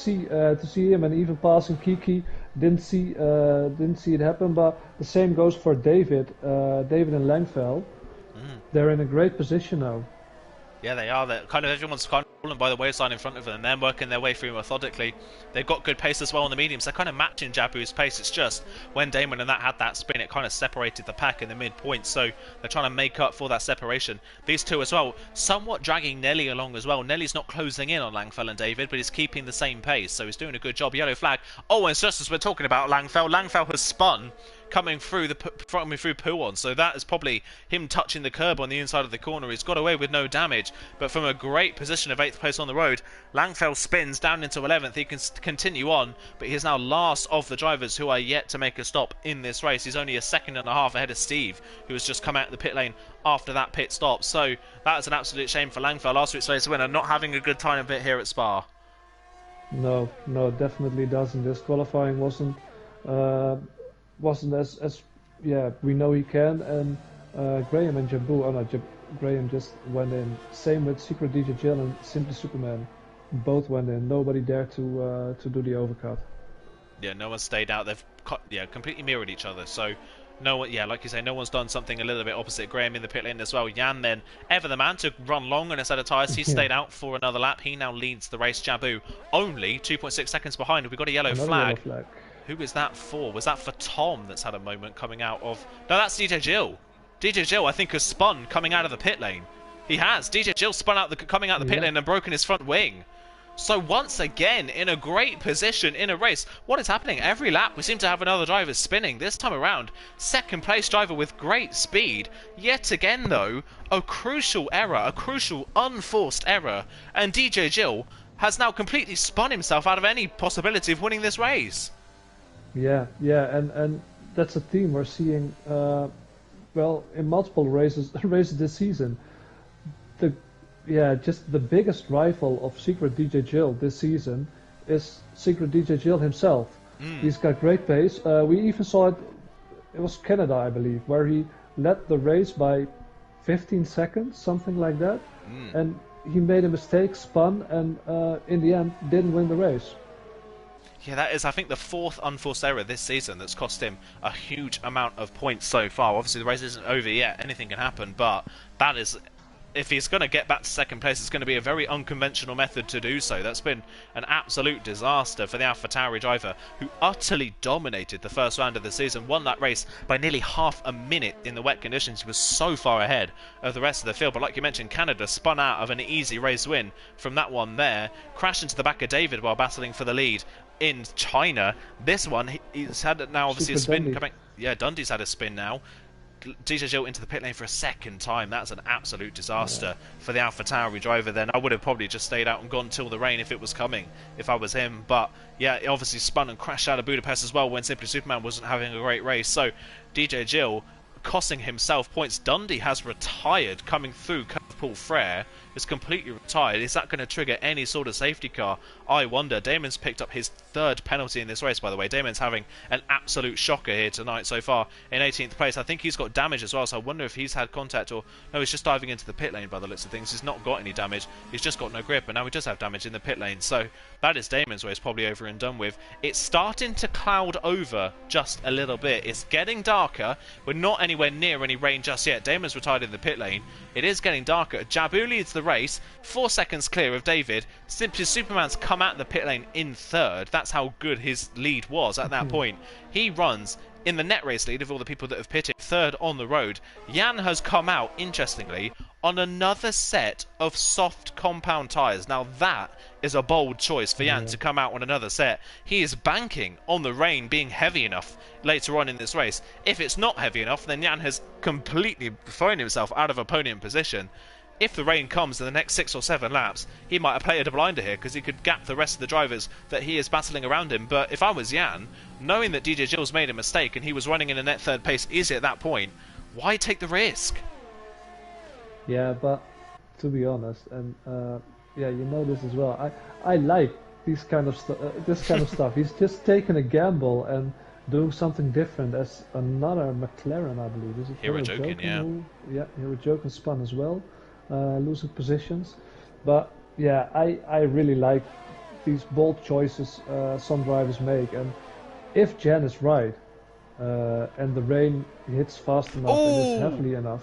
see him, and even passing Kiki didn't see it happen. But the same goes for David. David and Langfell. They're in a great position now. Yeah, they are. They're kind of everyone's kind of fallen by the wayside in front of them, and they're working their way through methodically. They've got good pace as well on the mediums. They're kind of matching Jabu's pace. It's just when Damon and that had that spin, it kind of separated the pack in the midpoint. So they're trying to make up for that separation. These two as well, somewhat dragging Nelly along as well. Nelly's not closing in on Langfell and David, but he's keeping the same pace. So he's doing a good job. Yellow flag. Oh, and just as we're talking about Langfell, Langfell has spun, coming through Puon, so that is probably him touching the curb on the inside of the corner. He's got away with no damage, but from a great position of 8th place on the road, Langfell spins down into 11th. He can continue on, but he is now last of the drivers who are yet to make a stop in this race. He's only a second and a half ahead of Steve, who has just come out of the pit lane after that pit stop. So that is an absolute shame for Langfell, last week's race winner, not having a good time a bit here at Spa. No, definitely doesn't. This qualifying wasn't as we know he can, and Graham and Jabu, Graham just went in. Same with Secret DJ Jill and Simply Superman, both went in. Nobody dared to do the overcut. Yeah, no one stayed out. They've completely mirrored each other. So no one, like you say, no one's done something a little bit opposite. Graham in the pit lane as well. Jan then, ever the man to run long on a set of tyres. He stayed out for another lap. He now leads the race. Jabu only 2.6 seconds behind. We've got a yellow flag. Who is that for? Was that for Tom that's had a moment coming out of... No, that's DJ Jill. DJ Jill, I think, has spun coming out of the pit lane. He has. DJ Jill spun out coming out the pit lane and broken his front wing. So once again, in a great position in a race. What is happening? Every lap, we seem to have another driver spinning. This time around, second place driver with great speed. Yet again, though, a crucial error, a crucial unforced error. And DJ Jill has now completely spun himself out of any possibility of winning this race. Yeah, and that's a theme we're seeing, in multiple races this season. Just the biggest rival of Secret DJ Jill this season is Secret DJ Jill himself. He's got great pace. We even saw it was Canada, I believe, where he led the race by 15 seconds, something like that, and he made a mistake, spun, and in the end didn't win the race. Yeah, that is, I think, the 4th unforced error this season that's cost him a huge amount of points so far. Obviously, the race isn't over yet. Anything can happen, but that is... If he's going to get back to second place, it's going to be a very unconventional method to do so. That's been an absolute disaster for the AlphaTauri driver, who utterly dominated the first round of the season, won that race by nearly half a minute in the wet conditions. He was so far ahead of the rest of the field. But like you mentioned, Canada spun out of an easy race win from that one there, crashed into the back of David while battling for the lead in China. This one, he's had now obviously a spin coming. Yeah, Dundee's had a spin now. DJ Jill into the pit lane for a second time. That's an absolute disaster for the AlphaTauri driver. Then I would have probably just stayed out and gone till the rain if it was coming, if I was him. But yeah, it obviously spun and crashed out of Budapest as well when Simply Superman wasn't having a great race. So DJ Jill costing himself points. Dundee has retired coming through Paul Frere. Is completely retired. Is that going to trigger any sort of safety car? I wonder. Damon's picked up his 3rd penalty in this race, by the way. Damon's having an absolute shocker here tonight so far in 18th place. I think he's got damage as well, so I wonder if he's had contact or... No, he's just diving into the pit lane by the looks of things. He's not got any damage. He's just got no grip, and now he does have damage in the pit lane. So that is Damon's race probably over and done with. It's starting to cloud over just a little bit. It's getting darker. We're not anywhere near any rain just yet. Damon's retired in the pit lane. It is getting darker. Jabu leads the race, 4 seconds clear of David. Simply Superman's come out the pit lane in 3rd. That's how good his lead was at that point. He runs in the net race lead of all the people that have pitted, 3rd on the road. Jan has come out, interestingly, on another set of soft compound tyres. Now that is a bold choice for Jan to come out on another set. He is banking on the rain being heavy enough later on in this race. If it's not heavy enough, then Jan has completely thrown himself out of a podium position. If the rain comes in the next 6 or 7 laps, he might have played a blinder here because he could gap the rest of the drivers that he is battling around him. But if I was Jan, knowing that DJ Jill's made a mistake and he was running in a net 3rd pace easy at that point, why take the risk? Yeah, but to be honest, and you know this as well, I like this kind of stuff. He's just taking a gamble and doing something different as another McLaren, I believe. Is it Hero Jokin, yeah. Hero Jokin spun as well. Losing positions, but yeah, I really like these bold choices some drivers make, and if Jan is right, and the rain hits fast enough and is heavily enough.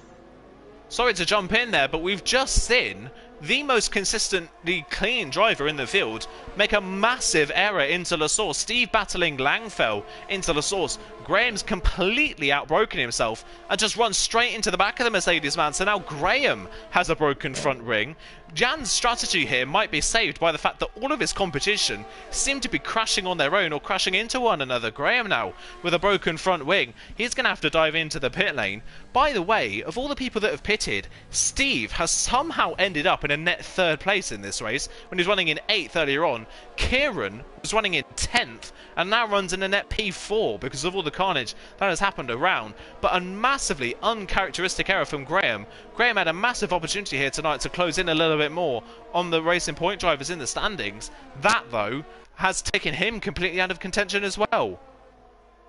Sorry to jump in there, but we've just seen the most consistently clean driver in the field make a massive error into La Source. Steve battling Langfell into La Source. Graham's completely outbroken himself and just runs straight into the back of the Mercedes man. So now Graham has a broken front ring. Jan's strategy here might be saved by the fact that all of his competition seem to be crashing on their own or crashing into one another. Graham now with a broken front wing. He's going to have to dive into the pit lane. By the way, of all the people that have pitted, Steve has somehow ended up in a net third place in this race when he was running in 8th earlier on. Kieran was running in 10th and now runs in a net P4 because of all the carnage that has happened around. But a massively uncharacteristic error from Graham. Graham had a massive opportunity here tonight to close in a little bit more on the Racing Point drivers in the standings. That, though, has taken him completely out of contention as well.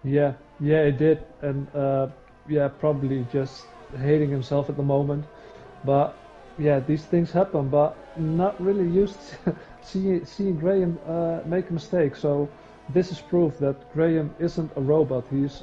Yeah, it did. And yeah, probably just hating himself at the moment. But yeah, these things happen, but not really used to seeing Graham make a mistake. So this is proof that Graham isn't a robot. He's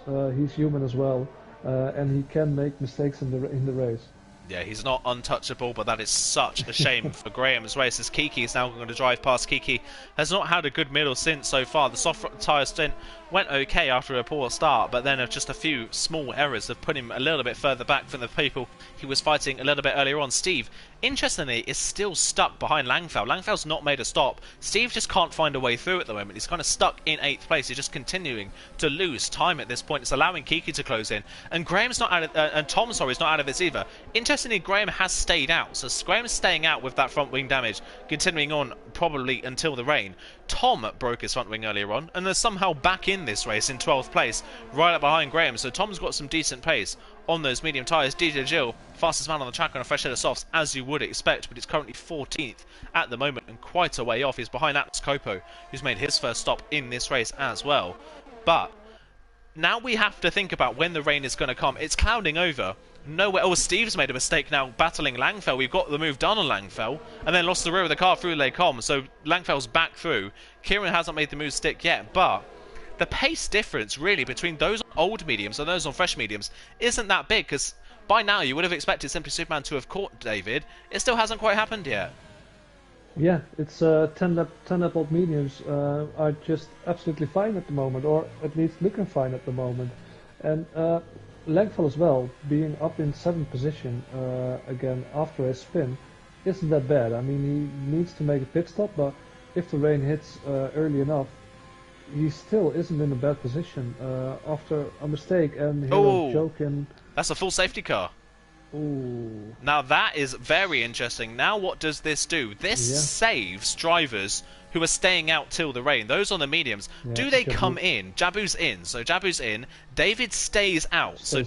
human as well, and he can make mistakes in the race. Yeah, he's not untouchable, but that is such a shame for Graham's race, as Kiki is now going to drive past. Kiki has not had a good middle stint so far. The soft tyre stint went okay after a poor start, but then just a few small errors have put him a little bit further back from the people he was fighting a little bit earlier on. Steve, interestingly, is still stuck behind Langfell. Langfell's not made a stop. Steve just can't find a way through at the moment. He's kind of stuck in 8th place. He's just continuing to lose time at this point. It's allowing Kiki to close in, and Graham's not out of, and Tom, sorry, is not out of this either. Interestingly, Graham has stayed out, so Graham's staying out with that front wing damage, continuing on probably until the rain. Tom broke his front wing earlier on, and they're somehow back in this race in 12th place, right up behind Graham. So Tom's got some decent pace on those medium tyres. DJ Gill, fastest man on the track on a fresh set of softs, as you would expect, but it's currently 14th at the moment and quite a way off. He's behind Atlas Copo, who's made his first stop in this race as well. But now we have to think about when the rain is going to come. It's clouding over. Nowhere. Oh, Steve's made a mistake now battling Langfell. We've got the move done on Langfell and then lost the rear of the car through Les Combes. So Langfell's back through. Kieran hasn't made the move stick yet, but the pace difference really between those on old mediums and those on fresh mediums isn't that big, because by now you would have expected Simply Superman to have caught David. It still hasn't quite happened yet. Yeah, it's 10 lap old mediums are just absolutely fine at the moment, or at least looking fine at the moment. And Langfell as well, being up in 7th position again after a spin, isn't that bad. I mean, he needs to make a pit stop, but if the rain hits early enough, he still isn't in a bad position after a mistake and Hero joking. That's a full safety car. Ooh. Now that is very interesting. Now what does this do? This saves drivers who are staying out till the rain. Those on the mediums, do they come in? Jabu's in, so Jabu's in. David stays out. So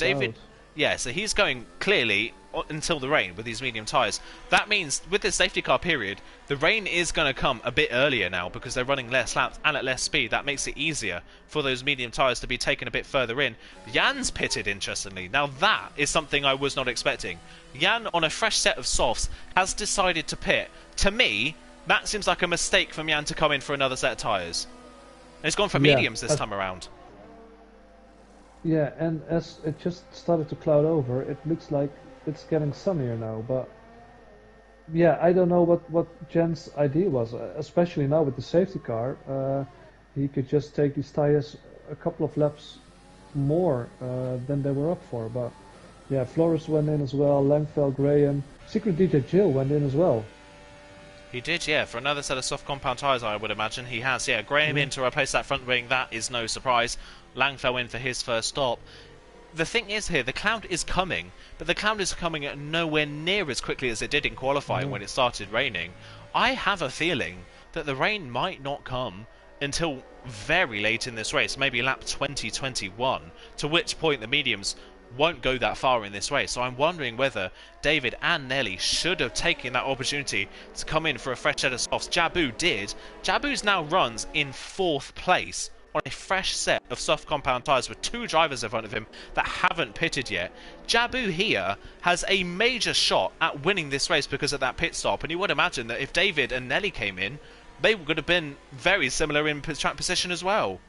he's going clearly until the rain with these medium tyres. That means with this safety car period, the rain is going to come a bit earlier now because they're running less laps and at less speed. That makes it easier for those medium tyres to be taken a bit further in. Jan's pitted, interestingly. Now that is something I was not expecting. Jan, on a fresh set of softs, has decided to pit. To me, that seems like a mistake from Jan to come in for another set of tyres. And he's gone for mediums this time around. Yeah, and as it just started to cloud over, it looks like it's getting sunnier now, but yeah, I don't know what Jan's idea was, especially now with the safety car. He could just take these tires a couple of laps more than they were up for, but yeah, Flores went in as well, Langfell, Graham, Secret DJ Jill went in as well. He did, yeah, for another set of soft compound tyres, I would imagine. He has, yeah, Graham in to replace that front wing, that is no surprise. Langfell in for his first stop. The thing is here, the cloud is coming, but the cloud is coming at nowhere near as quickly as it did in qualifying when it started raining. I have a feeling that the rain might not come until very late in this race, maybe lap 20-21, to which point the mediums won't go that far in this race. So I'm wondering whether David and Nelly should have taken that opportunity to come in for a fresh set of softs. Jabu did. Jabu's now runs in 4th place on a fresh set of soft compound tyres with 2 drivers in front of him that haven't pitted yet. Jabu here has a major shot at winning this race because of that pit stop, and you would imagine that if David and Nelly came in, they would have been very similar in track position as well.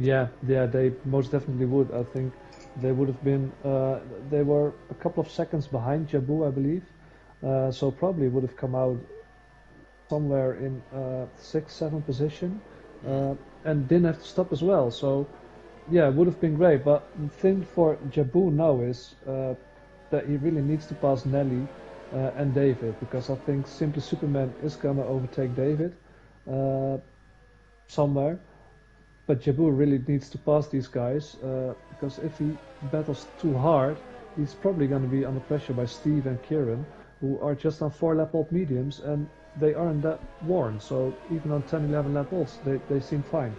Yeah, yeah, they most definitely would. I think they would have been. They were a couple of seconds behind Jabu, I believe. So probably would have come out somewhere in sixth, seventh position, and didn't have to stop as well. So yeah, it would have been great. But the thing for Jabu now is that he really needs to pass Nelly and David, because I think Simply Superman is gonna overtake David somewhere. But Jabu really needs to pass these guys, because if he battles too hard, he's probably going to be under pressure by Steve and Kieran, who are just on 4 lap old mediums, and they aren't that worn. So even on 10, 11 lap olds, they seem fine.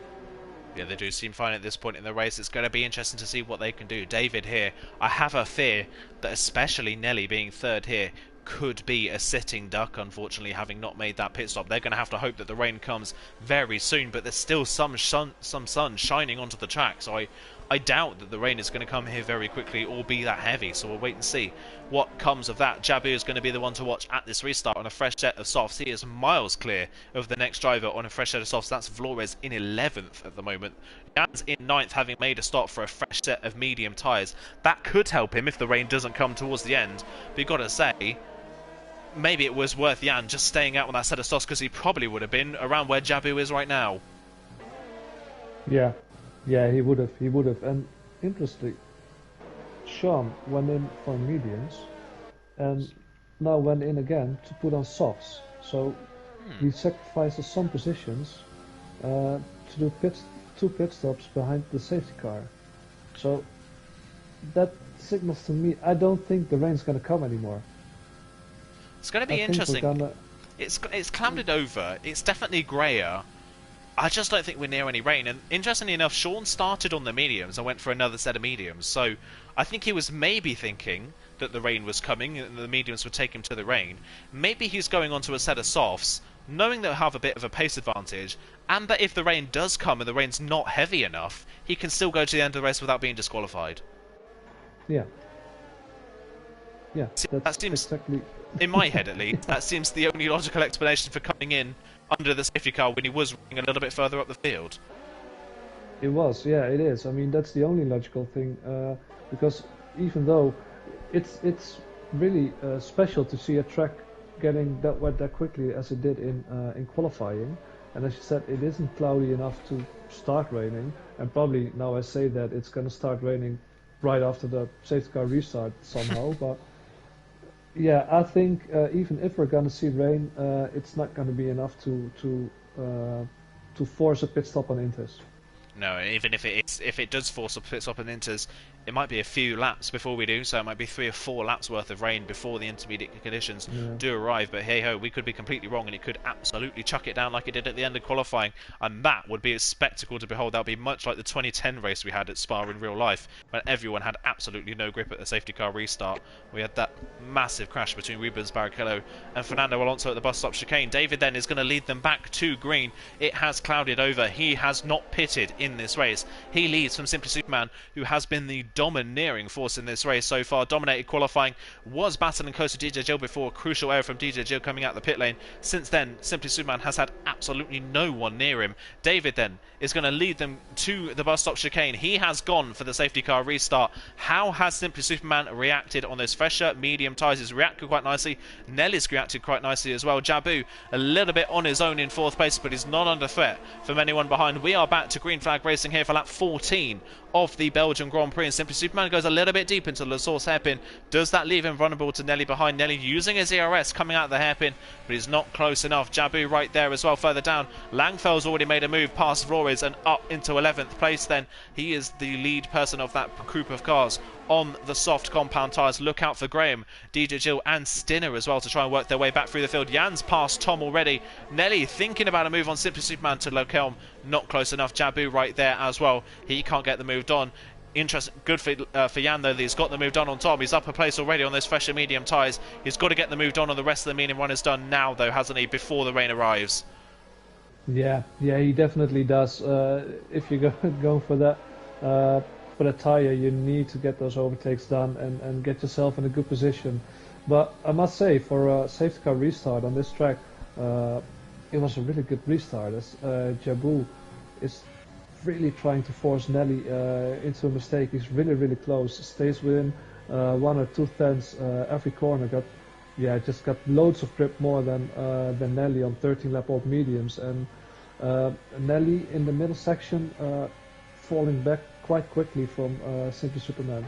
Yeah, they do seem fine at this point in the race. It's going to be interesting to see what they can do. David here, I have a fear that especially Nelly being third here could be a sitting duck, unfortunately, having not made that pit stop. They're going to have to hope that the rain comes very soon, but there's still some sun shining onto the track, so I doubt that the rain is going to come here very quickly or be that heavy, so we'll wait and see what comes of that. Jabu is going to be the one to watch at this restart on a fresh set of softs. He is miles clear of the next driver on a fresh set of softs. That's Flores in 11th at the moment. Jan's in 9th, having made a stop for a fresh set of medium tyres. That could help him if the rain doesn't come towards the end, but you've got to say, maybe it was worth Jan just staying out on that set of softs, because he probably would have been around where Jabu is right now. Yeah. Yeah, he would have. And interestingly, Sean went in for mediums, and now went in again to put on softs. So he sacrifices some positions to do two pit stops behind the safety car. So that signals to me, I don't think the rain's going to come anymore. It's going to be interesting. It's clouded over. It's definitely grayer. I just don't think we're near any rain, and interestingly enough, Sean started on the mediums and went for another set of mediums, so I think he was maybe thinking that the rain was coming and the mediums would take him to the rain. Maybe he's going onto a set of softs, knowing that he'll have a bit of a pace advantage, and that if the rain does come and the rain's not heavy enough, he can still go to the end of the race without being disqualified. Yeah. Yeah, that seems, exactly... in my head at least, that seems the only logical explanation for coming in under the safety car when he was running a little bit further up the field. It was, yeah, it is. I mean, that's the only logical thing, because even though it's really special to see a track getting that wet that quickly as it did in qualifying, and as you said, it isn't cloudy enough to start raining, and probably now I say that it's going to start raining right after the safety car restart somehow, but yeah, I think even if we're going to see rain, it's not going to be enough to force a pit stop on Inters. No, even if it does force a pit stop on Inters, it might be a few laps before we do, so it might be 3 or 4 laps worth of rain before the intermediate conditions do arrive. But hey ho, we could be completely wrong, and it could absolutely chuck it down like it did at the end of qualifying, and that would be a spectacle to behold. That would be much like the 2010 race we had at Spa in real life, when everyone had absolutely no grip at the safety car restart. We had that massive crash between Rubens Barrichello and Fernando Alonso at the bus stop chicane. David then is going to lead them back to green. It has clouded over. He has not pitted in this race. He leads from Simply Superman, who has been the domineering force in this race so far. Dominated qualifying, was battling close to DJ Jill before a crucial error from DJ Jill coming out the pit lane. Since then, Simply Superman has had absolutely no one near him. David then is going to lead them to the bus stop chicane. He has gone for the safety car restart. How has Simply Superman reacted on those fresher medium tyres? He's reacted quite nicely. Nelly's reacted quite nicely as well. Jabu a little bit on his own in 4th place, but he's not under threat from anyone behind. We are back to green flag racing here for lap 14 of the Belgian Grand Prix, and Simply Superman goes a little bit deep into the source hairpin. Does that leave him vulnerable to Nelly behind? Nelly using his ERS coming out of the hairpin, but he's not close enough. Jabu right there as well further down. Langfell's already made a move past Flores and up into 11th place then. He is the lead person of that group of cars on the soft compound tyres. Look out for Graham, DJ Jill and Stinner as well to try and work their way back through the field. Jan's past Tom already. Nelly thinking about a move on Simply Superman to Lokelm. Not close enough. Jabu right there as well. He can't get the move done. Interesting, good for Jan though that he's got the move done on Tom. He's up a place already on those fresher medium tyres. He's got to get the move done on the rest of the medium runners done now though, hasn't he, before the rain arrives? Yeah, he definitely does. If you go for that for the tyre, you need to get those overtakes done and get yourself in a good position. But I must say, for a safety car restart on this track, it was a really good restart. As Jabu is really trying to force Nelly into a mistake. He's really close. Stays within 1 or 2 tenths every corner. Just got loads of grip more than Nelly on 13 lap old mediums, and Nelly in the middle section falling back quite quickly from Simply Superman.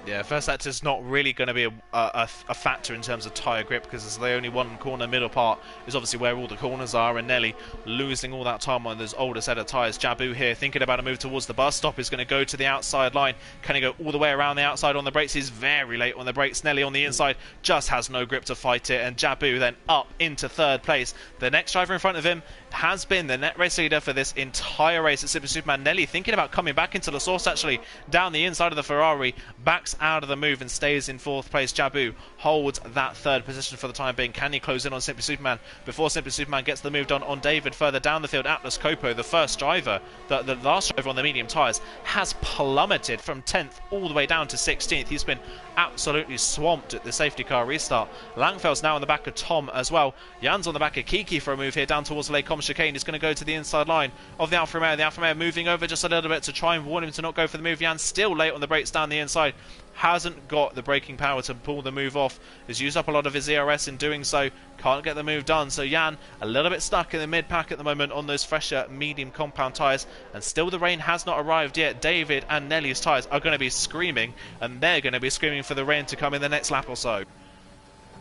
Yeah, first sector's not really going to be a factor in terms of tyre grip, because it's the only one corner. Middle part is obviously where all the corners are, and Nelly losing all that time on those older set of tyres. Jabu here thinking about a move towards the bus stop, is going to go to the outside line. Can he go all the way around the outside on the brakes? He's very late on the brakes. Nelly on the inside just has no grip to fight it, and Jabu then up into 3rd place. The next driver in front of him has been the net race leader for this entire race at Simply Superman. Nelly thinking about coming back into the source, actually down the inside of the Ferrari, backs out of the move and stays in 4th place. Jabu holds that 3rd position for the time being. Can he close in on Simply Superman before Simply Superman gets the move done on David? Further down the field, Atlas Copo, the first driver, the last driver on the medium tyres, has plummeted from 10th all the way down to 16th. He's been absolutely swamped at the safety car restart. Langfeld's now on the back of Tom as well. Jan's on the back of Kiki for a move here down towards the Lake Com chicane. He's going to go to the inside line of the Alfa Romeo. The Alfa Romeo moving over just a little bit to try and warn him to not go for the move. Jan still late on the brakes down the inside. Hasn't got the braking power to pull the move off. Has used up a lot of his ERS in doing so. Can't get the move done. So Jan a little bit stuck in the mid pack at the moment on those fresher medium compound tyres. And still the rain has not arrived yet. David and Nelly's tyres are going to be screaming. And they're going to be screaming for the rain to come in the next lap or so.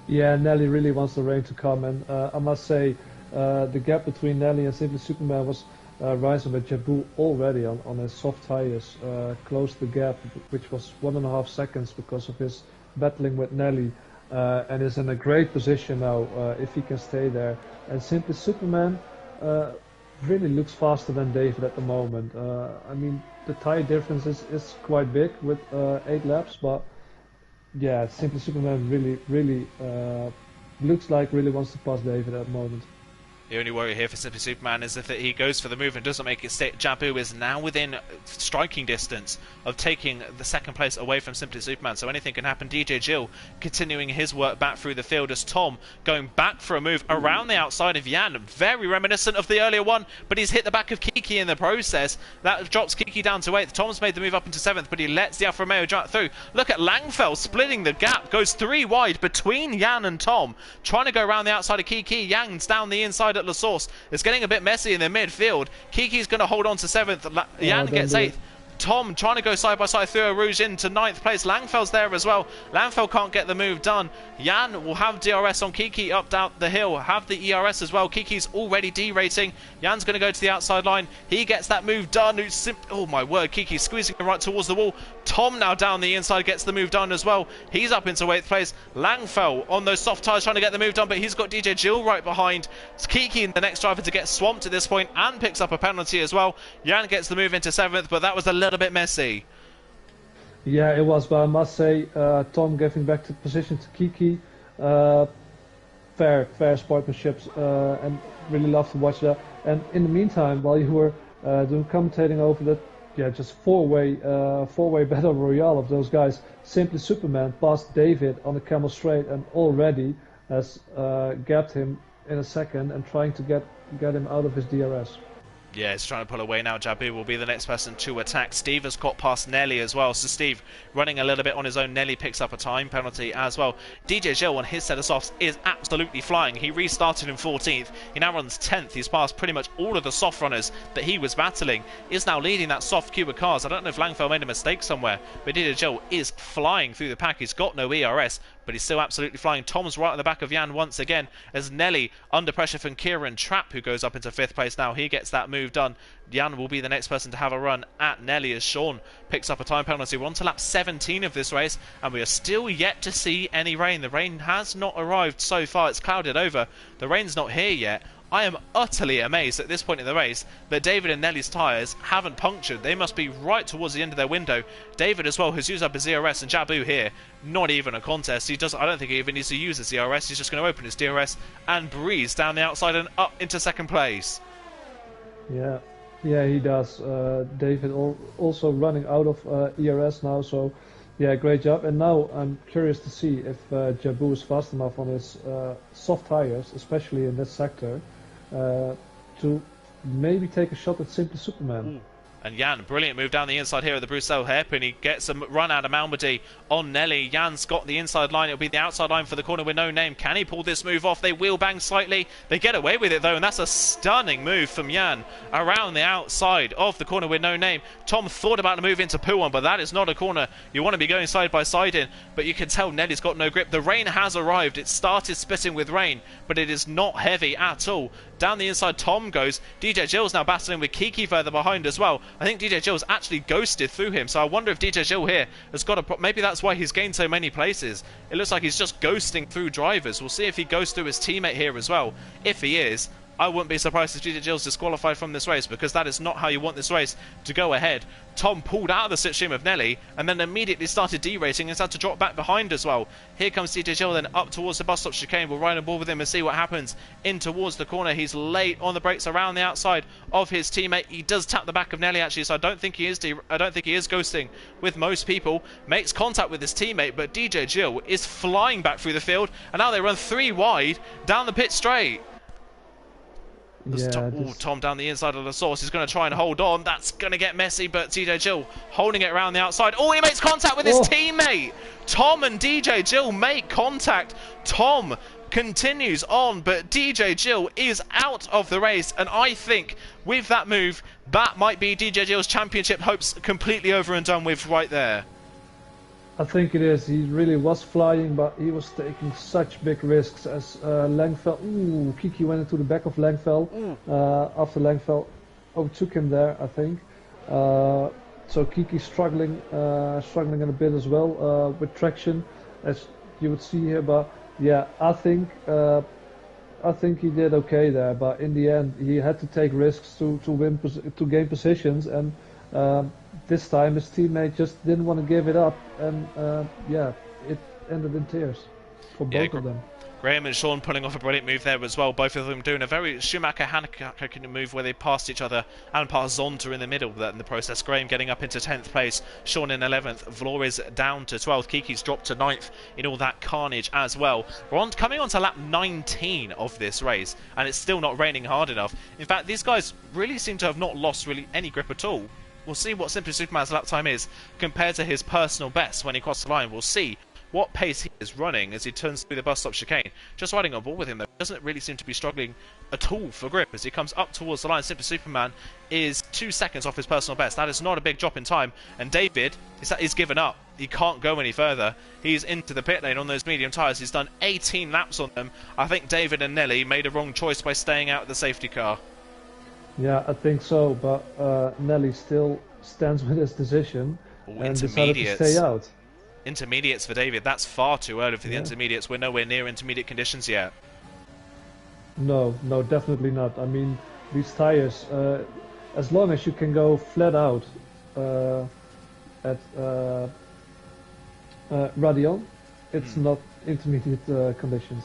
Yeah, Nelly really wants the rain to come. And I must say, the gap between Nelly and Simply Superman was rising, but Jabu already on his soft tyres closed the gap, which was 1.5 seconds because of his battling with Nelly, and is in a great position now if he can stay there. And Simply Superman really looks faster than David at the moment. I mean, the tyre difference is quite big with 8 laps, but yeah, Simply Superman really looks like really wants to pass David at the moment. The only worry here for Simply Superman is if he goes for the move and doesn't make it stay. Jabu is now within striking distance of taking the 2nd place away from Simply Superman, so anything can happen. DJ Gill continuing his work back through the field as Tom going back for a move around the outside of Jan. Very reminiscent of the earlier one, but he's hit the back of Kiki in the process. That drops Kiki down to 8th. Tom's made the move up into 7th, but he lets the Alfa Romeo drive through. Look at Langfeld splitting the gap, goes 3 wide between Jan and Tom, trying to go around the outside of Kiki. Jan's down the inside at La Source. It's getting a bit messy in the midfield. Kiki's going to hold on to 7th. Jan gets 8th. Tom trying to go side by side through a Rouge into 9th place. Langfeld's there as well. Langfeld can't get the move done. Jan will have DRS on Kiki up down the hill. Have the ERS as well. Kiki's already derating. Jan's going to go to the outside line. He gets that move done. Oh my word, Kiki's squeezing him right towards the wall. Tom now down the inside gets the move done as well. He's up into 8th place. Langfeld on those soft tyres trying to get the move done, but he's got DJ Gill right behind. It's Kiki, the next driver, to get swamped at this point and picks up a penalty as well. Jan gets the move into 7th, but that was a little bit messy. Yeah, it was, but I must say, Tom giving back the position to Kiki, fair sportsmanship, and really love to watch that. And in the meantime, while you were doing commentating over that, just four-way battle royale of those guys, Simply Superman passed David on the Camel Straight and already has gapped him in a second and trying to get him out of his DRS. Yeah, he's trying to pull away now. Jabu will be the next person to attack. Steve has got past Nelly as well. So Steve running a little bit on his own. Nelly picks up a time penalty as well. DJ Gill on his set of softs is absolutely flying. He restarted in 14th. He now runs 10th. He's passed pretty much all of the soft runners that he was battling. Is now leading that soft queue of cars. I don't know if Langfeld made a mistake somewhere, but DJ Gill is flying through the pack. He's got no ERS, but he's still absolutely flying. Tom's right on the back of Jan once again as Nelly under pressure from Kieran Trapp, who goes up into 5th place now. He gets that move done. Jan will be the next person to have a run at Nelly as Sean picks up a time penalty. We're on to lap 17 of this race and we are still yet to see any rain. The rain has not arrived so far. It's clouded over. The rain's not here yet. I am utterly amazed at this point in the race that David and Nelly's tyres haven't punctured. They must be right towards the end of their window. David as well has used up his ERS, and Jabu here, not even a contest. I don't think he even needs to use his ERS. He's just going to open his DRS and breeze down the outside and up into 2nd place. Yeah, he does. David also running out of ERS now, so yeah, great job. And now I'm curious to see if Jabu is fast enough on his soft tyres, especially in this sector, to maybe take a shot at Simply Superman. And Jan, brilliant move down the inside here at the Bruxelles hairpin. He gets a run out of Malmedy on Nelly. Jan's got the inside line. It'll be the outside line for the corner with no name. Can he pull this move off? They wheel bang slightly. They get away with it though, and that's a stunning move from Jan around the outside of the corner with no name. Tom thought about the move into Puon, but that is not a corner you want to be going side by side in. But you can tell Nelly's got no grip. The rain has arrived. It started spitting with rain, but it is not heavy at all. Down the inside, Tom goes. DJ Gill's now battling with Kiki further behind as well. I think DJ Gill's actually ghosted through him, so I wonder if DJ Gill here has got a... Maybe that's why he's gained so many places. It looks like he's just ghosting through drivers. We'll see if he goes through his teammate here as well. If he is, I wouldn't be surprised if DJ Gill's disqualified from this race, because that is not how you want this race to go ahead. Tom pulled out of the slipstream of Nelly and then immediately started deracing and had to drop back behind as well. Here comes DJ Gill then up towards the bus stop chicane. We'll ride on board with him and see what happens in towards the corner. He's late on the brakes around the outside of his teammate. He does tap the back of Nelly actually, so I don't think he is ghosting with most people. Makes contact with his teammate, but DJ Gill is flying back through the field, and now they run 3 wide down the pit straight. Yeah, Tom down the inside of the source. He's going to try and hold on. That's going to get messy, but DJ Gill holding it around the outside. Oh, he makes contact with his teammate. Tom and DJ Gill make contact. Tom continues on, but DJ Gill is out of the race, and I think with that move, that might be DJ Gill's championship hopes completely over and done with right there. I think it is. He really was flying, but he was taking such big risks as Langfeld. Ooh, Kiki went into the back of Langfeld. After Langfeld overtook him there, I think. So Kiki struggling a bit as well with traction, as you would see here. But yeah, I think he did okay there. But in the end, he had to take risks to gain positions, and this time his teammate just didn't want to give it up, and yeah, it ended in tears for both of them. Graham and Sean pulling off a brilliant move there as well. Both of them doing a very Schumacher-Haneke move where they passed each other and passed Zonta in the middle in the process. Graham getting up into 10th place, Sean in 11th, Vlor is down to 12th, Kiki's dropped to 9th in all that carnage as well. We're coming on to lap 19 of this race, and it's still not raining hard enough. In fact, these guys really seem to have not lost really any grip at all. We'll see what Simply Superman's lap time is compared to his personal best when he crossed the line. We'll see what pace he is running as he turns through the bus stop chicane. Just riding on board with him though, doesn't really seem to be struggling at all for grip as he comes up towards the line. Simply Superman is 2 seconds off his personal best. That is not a big drop in time, and David is given up. He can't go any further. He's into the pit lane on those medium tyres. He's done 18 laps on them. I think David and Nelly made a wrong choice by staying out of the safety car. Yeah, I think so, but Nelly still stands with his decision and decided to stay out. Intermediates for David, that's far too early for the intermediates. We're nowhere near intermediate conditions yet. No, definitely not. I mean, these tires, as long as you can go flat out at Radion, it's not intermediate conditions.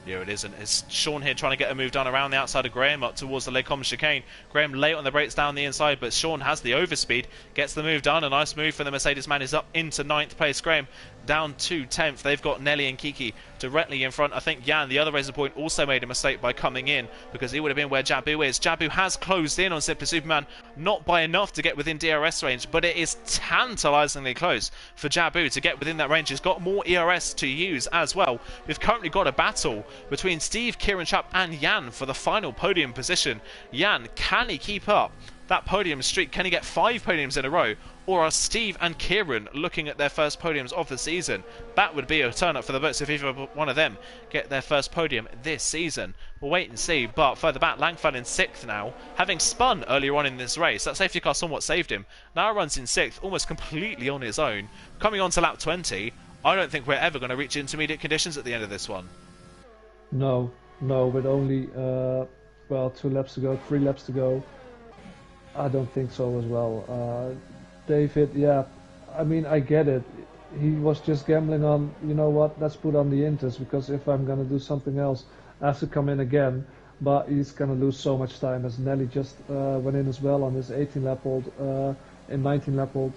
Yeah, it isn't. It's Sean here trying to get a move done around the outside of Graham up towards the Lacombe chicane. Graham late on the brakes down the inside, but Sean has the overspeed, gets the move done. A nice move for the Mercedes man, is up into 9th place. Graham down to 10th. They've got Nelly and Kiki directly in front. I think Jan, the other Razor Point, also made a mistake by coming in, because he would have been where Jabu is. Jabu has closed in on Simply Superman, not by enough to get within DRS range, but it is tantalisingly close for Jabu to get within that range. He's got more ERS to use as well. We've currently got a battle between Steve, Kieran Schaap and Jan for the final podium position. Jan, can he keep up that podium streak? Can he get 5 podiums in a row? Or are Steve and Kieran looking at their first podiums of the season? That would be a turn up for the votes if either one of them get their first podium this season. We'll wait and see. But further back, Langfeld in 6th now, having spun earlier on in this race. That safety car somewhat saved him. Now runs in 6th, almost completely on his own. Coming on to lap 20, I don't think we're ever going to reach intermediate conditions at the end of this one. No, with only 2 laps to go, 3 laps to go. I don't think so as well. David, yeah, I mean, I get it. He was just gambling on, you know what, let's put on the Inters, because if I'm going to do something else, I have to come in again. But he's going to lose so much time, as Nelly just went in as well on his 18-lap-old and 19-lap-old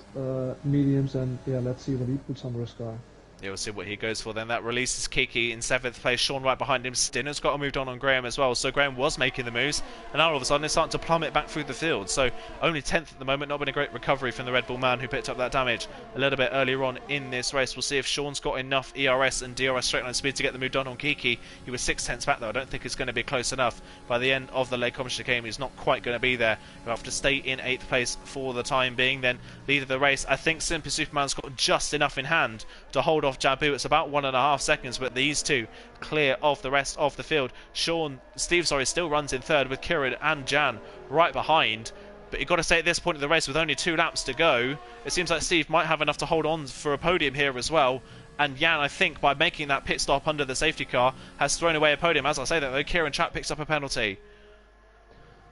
mediums, and yeah, let's see what he puts under his car. Yeah, we'll see what he goes for then. That releases Kiki in 7th place. Sean right behind him. Stinner's got moved on Graham as well. So Graham was making the moves. And now all of a sudden it's starting to plummet back through the field. So only 10th at the moment. Not been a great recovery from the Red Bull man who picked up that damage a little bit earlier on in this race. We'll see if Sean's got enough ERS and DRS straight line speed to get the move done on Kiki. He was 6/10 back though. I don't think it's going to be close enough. By the end of the late competition game, he's not quite going to be there. He'll have to stay in 8th place for the time being. Then lead of the race. I think Simply Superman's got just enough in hand to hold off Jabu. It's about 1.5 seconds, but these two clear of the rest of the field. Steve still runs in 3rd with Kieran and Jan right behind. But you've got to say at this point of the race, with only 2 laps to go, it seems like Steve might have enough to hold on for a podium here as well. And Jan, I think, by making that pit stop under the safety car, has thrown away a podium. As I say that, though, Kieran Trapp picks up a penalty.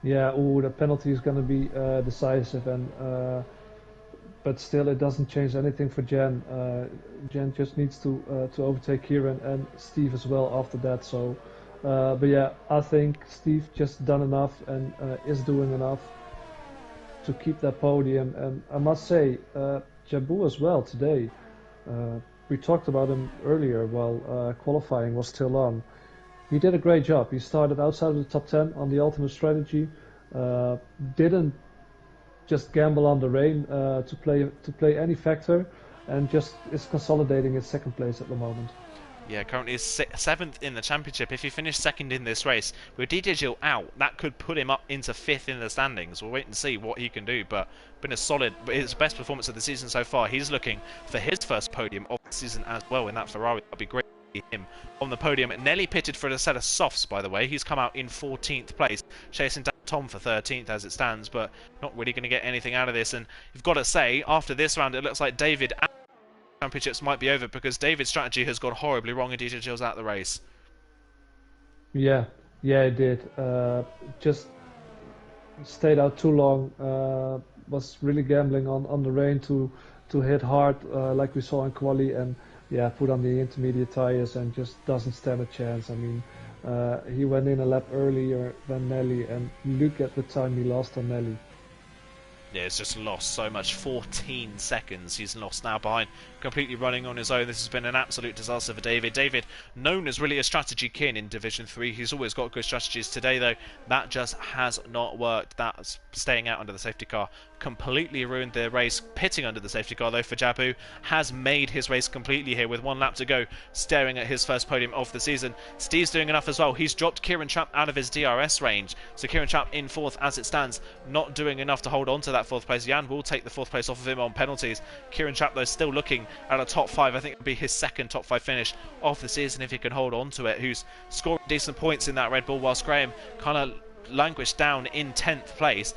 Yeah, the penalty is going to be decisive, and but still, it doesn't change anything for Jan. Jan just needs to overtake Kieran and Steve as well after that. So, but yeah, I think Steve just done enough and is doing enough to keep that podium. And I must say, Jabu as well today. We talked about him earlier while qualifying was still on. He did a great job. He started outside of the top 10 on the ultimate strategy. Didn't just gamble on the rain to play any factor, and just is consolidating his 2nd place at the moment. Yeah, currently is 7th in the championship. If he finished 2nd in this race, with DTG out, that could put him up into 5th in the standings. We'll wait and see what he can do, but been a solid, his best performance of the season so far. He's looking for his first podium of the season as well in that Ferrari. That'd be great to see him on the podium. Nelly pitted for a set of softs, by the way. He's come out in 14th place, chasing down Tom for 13th as it stands, but not really going to get anything out of this. And you've got to say, after this round, it looks like David and championships might be over, because David's strategy has gone horribly wrong and DTG's out of the race. Yeah, it did. Just stayed out too long. Was really gambling on the rain to hit hard, like we saw in quali, and yeah, put on the intermediate tires and just doesn't stand a chance. I mean, he went in a lap earlier than Nelly, and look at the time he lost on Nelly. Yeah, it's just lost so much. 14 seconds he's lost now behind, completely running on his own. This has been an absolute disaster for David. David, known as really a strategy king in Division 3. He's always got good strategies. Today, though, that just has not worked. That's staying out under the safety car completely ruined the race. Pitting under the safety car, though, for Jabu has made his race completely here with 1 lap to go, staring at his first podium of the season. Steve's doing enough as well. He's dropped Kieran Trapp out of his DRS range. So Kieran Trapp in 4th as it stands, not doing enough to hold on to that 4th place. Jan will take the 4th place off of him on penalties. Kieran Trapp, though, still looking at a top 5. I think it would be his 2nd top 5 finish of the season if he can hold on to it, who's scoring decent points in that Red Bull, whilst Graham kind of languished down in 10th place.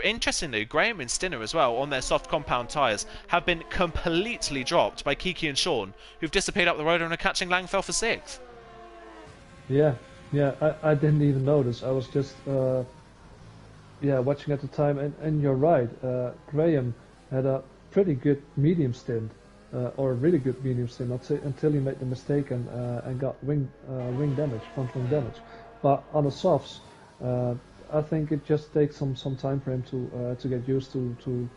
Interestingly, Graham and Stinner as well, on their soft compound tyres, have been completely dropped by Kiki and Sean, who've disappeared up the road and are catching Langfell for 6th. Yeah, I didn't even notice. I was just watching at the time, and you're right. Graham had a pretty good medium stint, or a really good medium stint, until he made the mistake and got wing damage, front wing damage. But on the softs, I think it just takes some time for him to get used to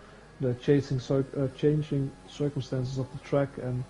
the changing circumstances of the track, and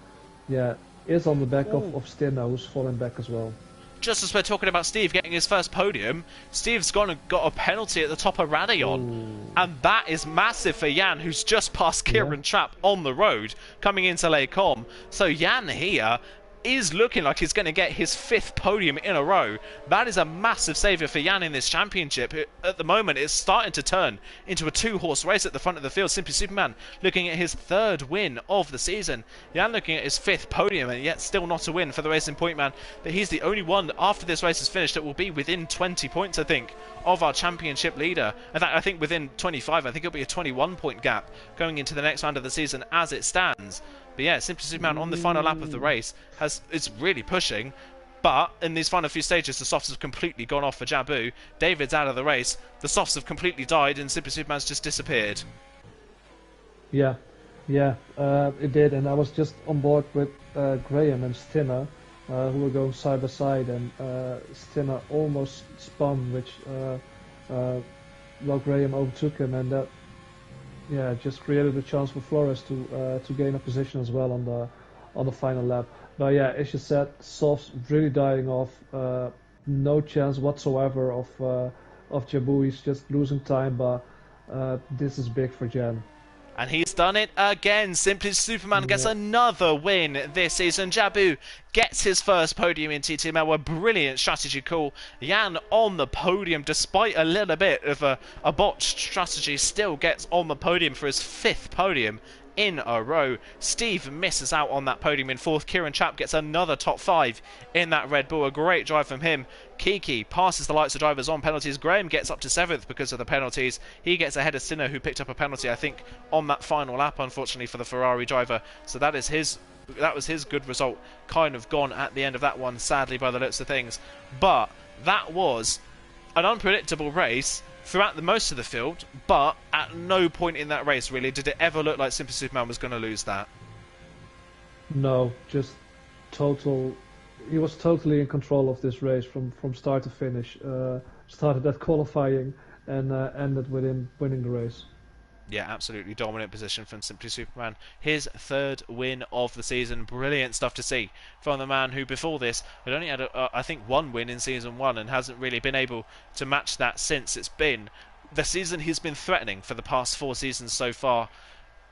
yeah, is on the back of Stinner, who's falling back as well. Just as we're talking about Steve getting his first podium, Steve's gone and got a penalty at the top of Radion. And that is massive for Jan, who's just passed Kieran Trapp on the road, coming into Lake Com. So Jan here is looking like he's going to get his 5th podium in a row. That is a massive saviour for Jan in this championship. At the moment, it's starting to turn into a 2-horse race at the front of the field. Simply Superman looking at his 3rd win of the season. Jan looking at his 5th podium, and yet still not a win for the Racing Point man. But he's the only one after this race is finished that will be within 20 points, I think, of our championship leader. In fact, I think within 25. I think it'll be a 21-point gap going into the next round of the season as it stands. But yeah, Simply Superman on the final lap of the race is really pushing. But in these final few stages, the softs have completely gone off for Jabu. David's out of the race. The softs have completely died, and Simply Superman's just disappeared. Yeah, it did. And I was just on board with Graham and Stinner, who were going side by side, and Stinner almost spun, which Graham overtook him, and that just created a chance for Flores to gain a position as well on the final lap. But yeah, as you said, softs really dying off. No chance whatsoever of Jabu. He's just losing time, but this is big for Jan. And he's done it again. Simply Superman gets another win this season. Jabu gets his first podium in TTML. A brilliant strategy call. Jan on the podium, despite a little bit of a botched strategy, still gets on the podium for his 5th podium in a row. Steve misses out on that podium in 4th. Kieran Chapp gets another top 5 in that Red Bull. A great drive from him. Kiki passes the lights of drivers on penalties. Graham gets up to 7th because of the penalties. He gets ahead of Sinner, who picked up a penalty, I think, on that final lap, unfortunately, for the Ferrari driver. So that was his good result kind of gone at the end of that one, sadly, by the looks of things. But that was an unpredictable race throughout most of the field, but at no point in that race, really, did it ever look like Simply Superman was going to lose that. No, just total. He was totally in control of this race from start to finish. Started at qualifying and ended with him winning the race. Yeah, absolutely dominant position from Simply Superman. His 3rd win of the season. Brilliant stuff to see from the man who before this had only had, I think, 1 win in Season 1 and hasn't really been able to match that since. It's been the season he's been threatening for the past 4 seasons so far.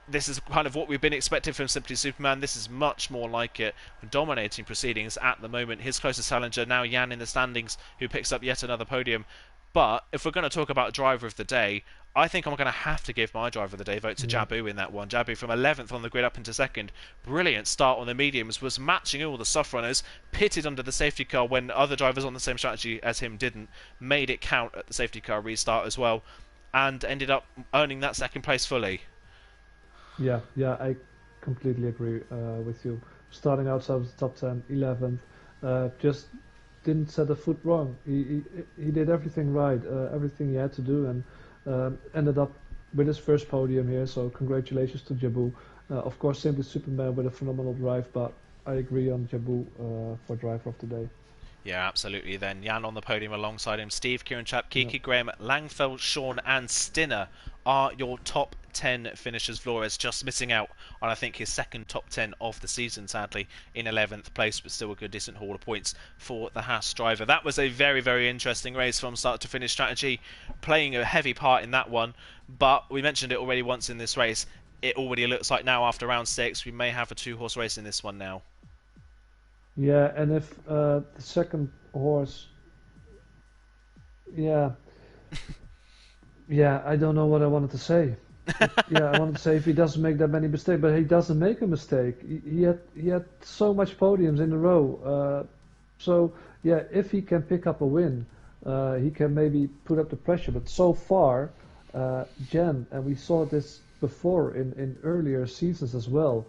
This is kind of what we've been expecting from Simply Superman. This is much more like it. Dominating proceedings at the moment. His closest challenger now Jan in the standings, who picks up yet another podium. But if we're going to talk about driver of the day, I think I'm going to have to give my driver of the day vote to Jabu in that one. Jabu from 11th on the grid up into 2nd. Brilliant start on the mediums, was matching all the soft runners, pitted under the safety car when other drivers on the same strategy as him didn't, made it count at the safety car restart as well, and ended up earning that 2nd place fully. Yeah, I completely agree with you. Starting outside of the top 10, 11th, just didn't set a foot wrong. He did everything right, everything he had to do, and ended up with his first podium here. So congratulations to Jabu. Of course, Simply Superman with a phenomenal drive, but I agree on Jabu for driver of the day. Yeah, absolutely. Then Jan on the podium alongside him. Steve, Kieran Chapp, Kiki, Graham, Langfeld, Sean and Stinner are your top 10 finishers. Flores just missing out on, I think, his 2nd top 10 of the season, sadly, in 11th place, but still a good, decent haul of points for the Haas driver. That was a very, very interesting race from start to finish. Strategy playing a heavy part in that one, but we mentioned it already once in this race. It already looks like now, after round 6, we may have a 2-horse race in this one now. Yeah, and if the 2nd horse, yeah, I don't know what I wanted to say. I wanted to say if he doesn't make that many mistakes, but he doesn't make a mistake. He had so much podiums in a row. So yeah, if he can pick up a win, he can maybe put up the pressure. But so far, Jan, and we saw this before in earlier seasons as well.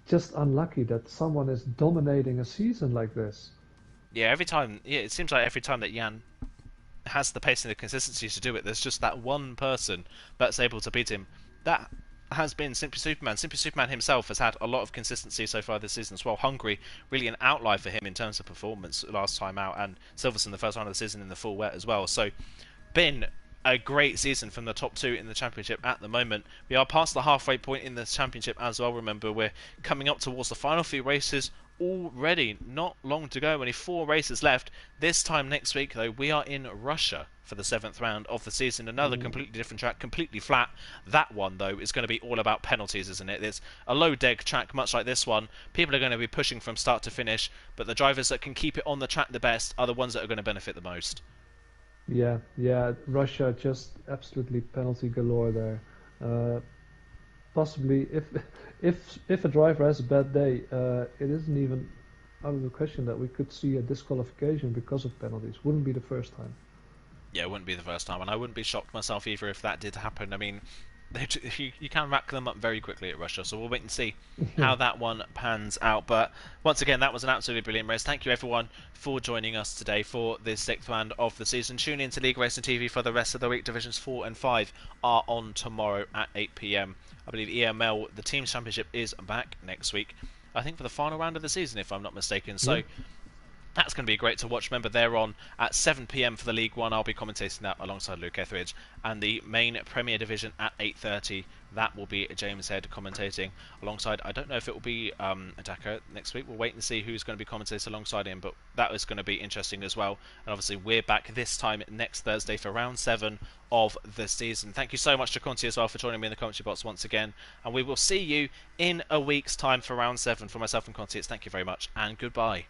Just unlucky that someone is dominating a season like this. Yeah, it seems like every time that Jan has the pace and the consistency to do it, there's just that one person that's able to beat him. That has been Simply Superman. Simply Superman himself has had a lot of consistency so far this season as well. Hungary, really an outlier for him in terms of performance last time out, and Silverson the first round of the season in the full wet as well. So, been a great season from the top 2 in the championship at the moment. We are past the halfway point in the championship as well. Remember, we're coming up towards the final few races already. Not long to go, only 4 races left. This time next week, though, we are in Russia for the 7th round of the season. Another completely different track, completely flat. That one, though, is going to be all about penalties, isn't it? It's a low-deg track, much like this one. People are going to be pushing from start to finish, but the drivers that can keep it on the track the best are the ones that are going to benefit the most. Yeah, Russia just absolutely penalty galore there. Possibly, if a driver has a bad day, it isn't even out of the question that we could see a disqualification because of penalties. Wouldn't be the first time. Yeah, it wouldn't be the first time, and I wouldn't be shocked myself either if that did happen. I mean, you can rack them up very quickly at Russia, so we'll wait and see how that one pans out. But once again, that was an absolutely brilliant race. Thank you everyone for joining us today for this 6th round of the season. Tune in to League Racing TV for the rest of the week. Divisions 4 and 5 are on tomorrow at 8 PM. I believe EML, the Teams Championship, is back next week, I think for the final round of the season, if I'm not mistaken. So That's going to be great to watch. Remember, they're on at 7 p.m. for the League One. I'll be commentating that alongside Luke Etheridge. And the main Premier Division at 8:30. That will be James Head commentating alongside. I don't know if it will be Adaka next week. We'll wait and see who's going to be commentating alongside him. But that is going to be interesting as well. And obviously, we're back this time next Thursday for round 7 of the season. Thank you so much to Conti as well for joining me in the commentary box once again. And we will see you in a week's time for round 7. For myself and Conti, it's thank you very much and goodbye.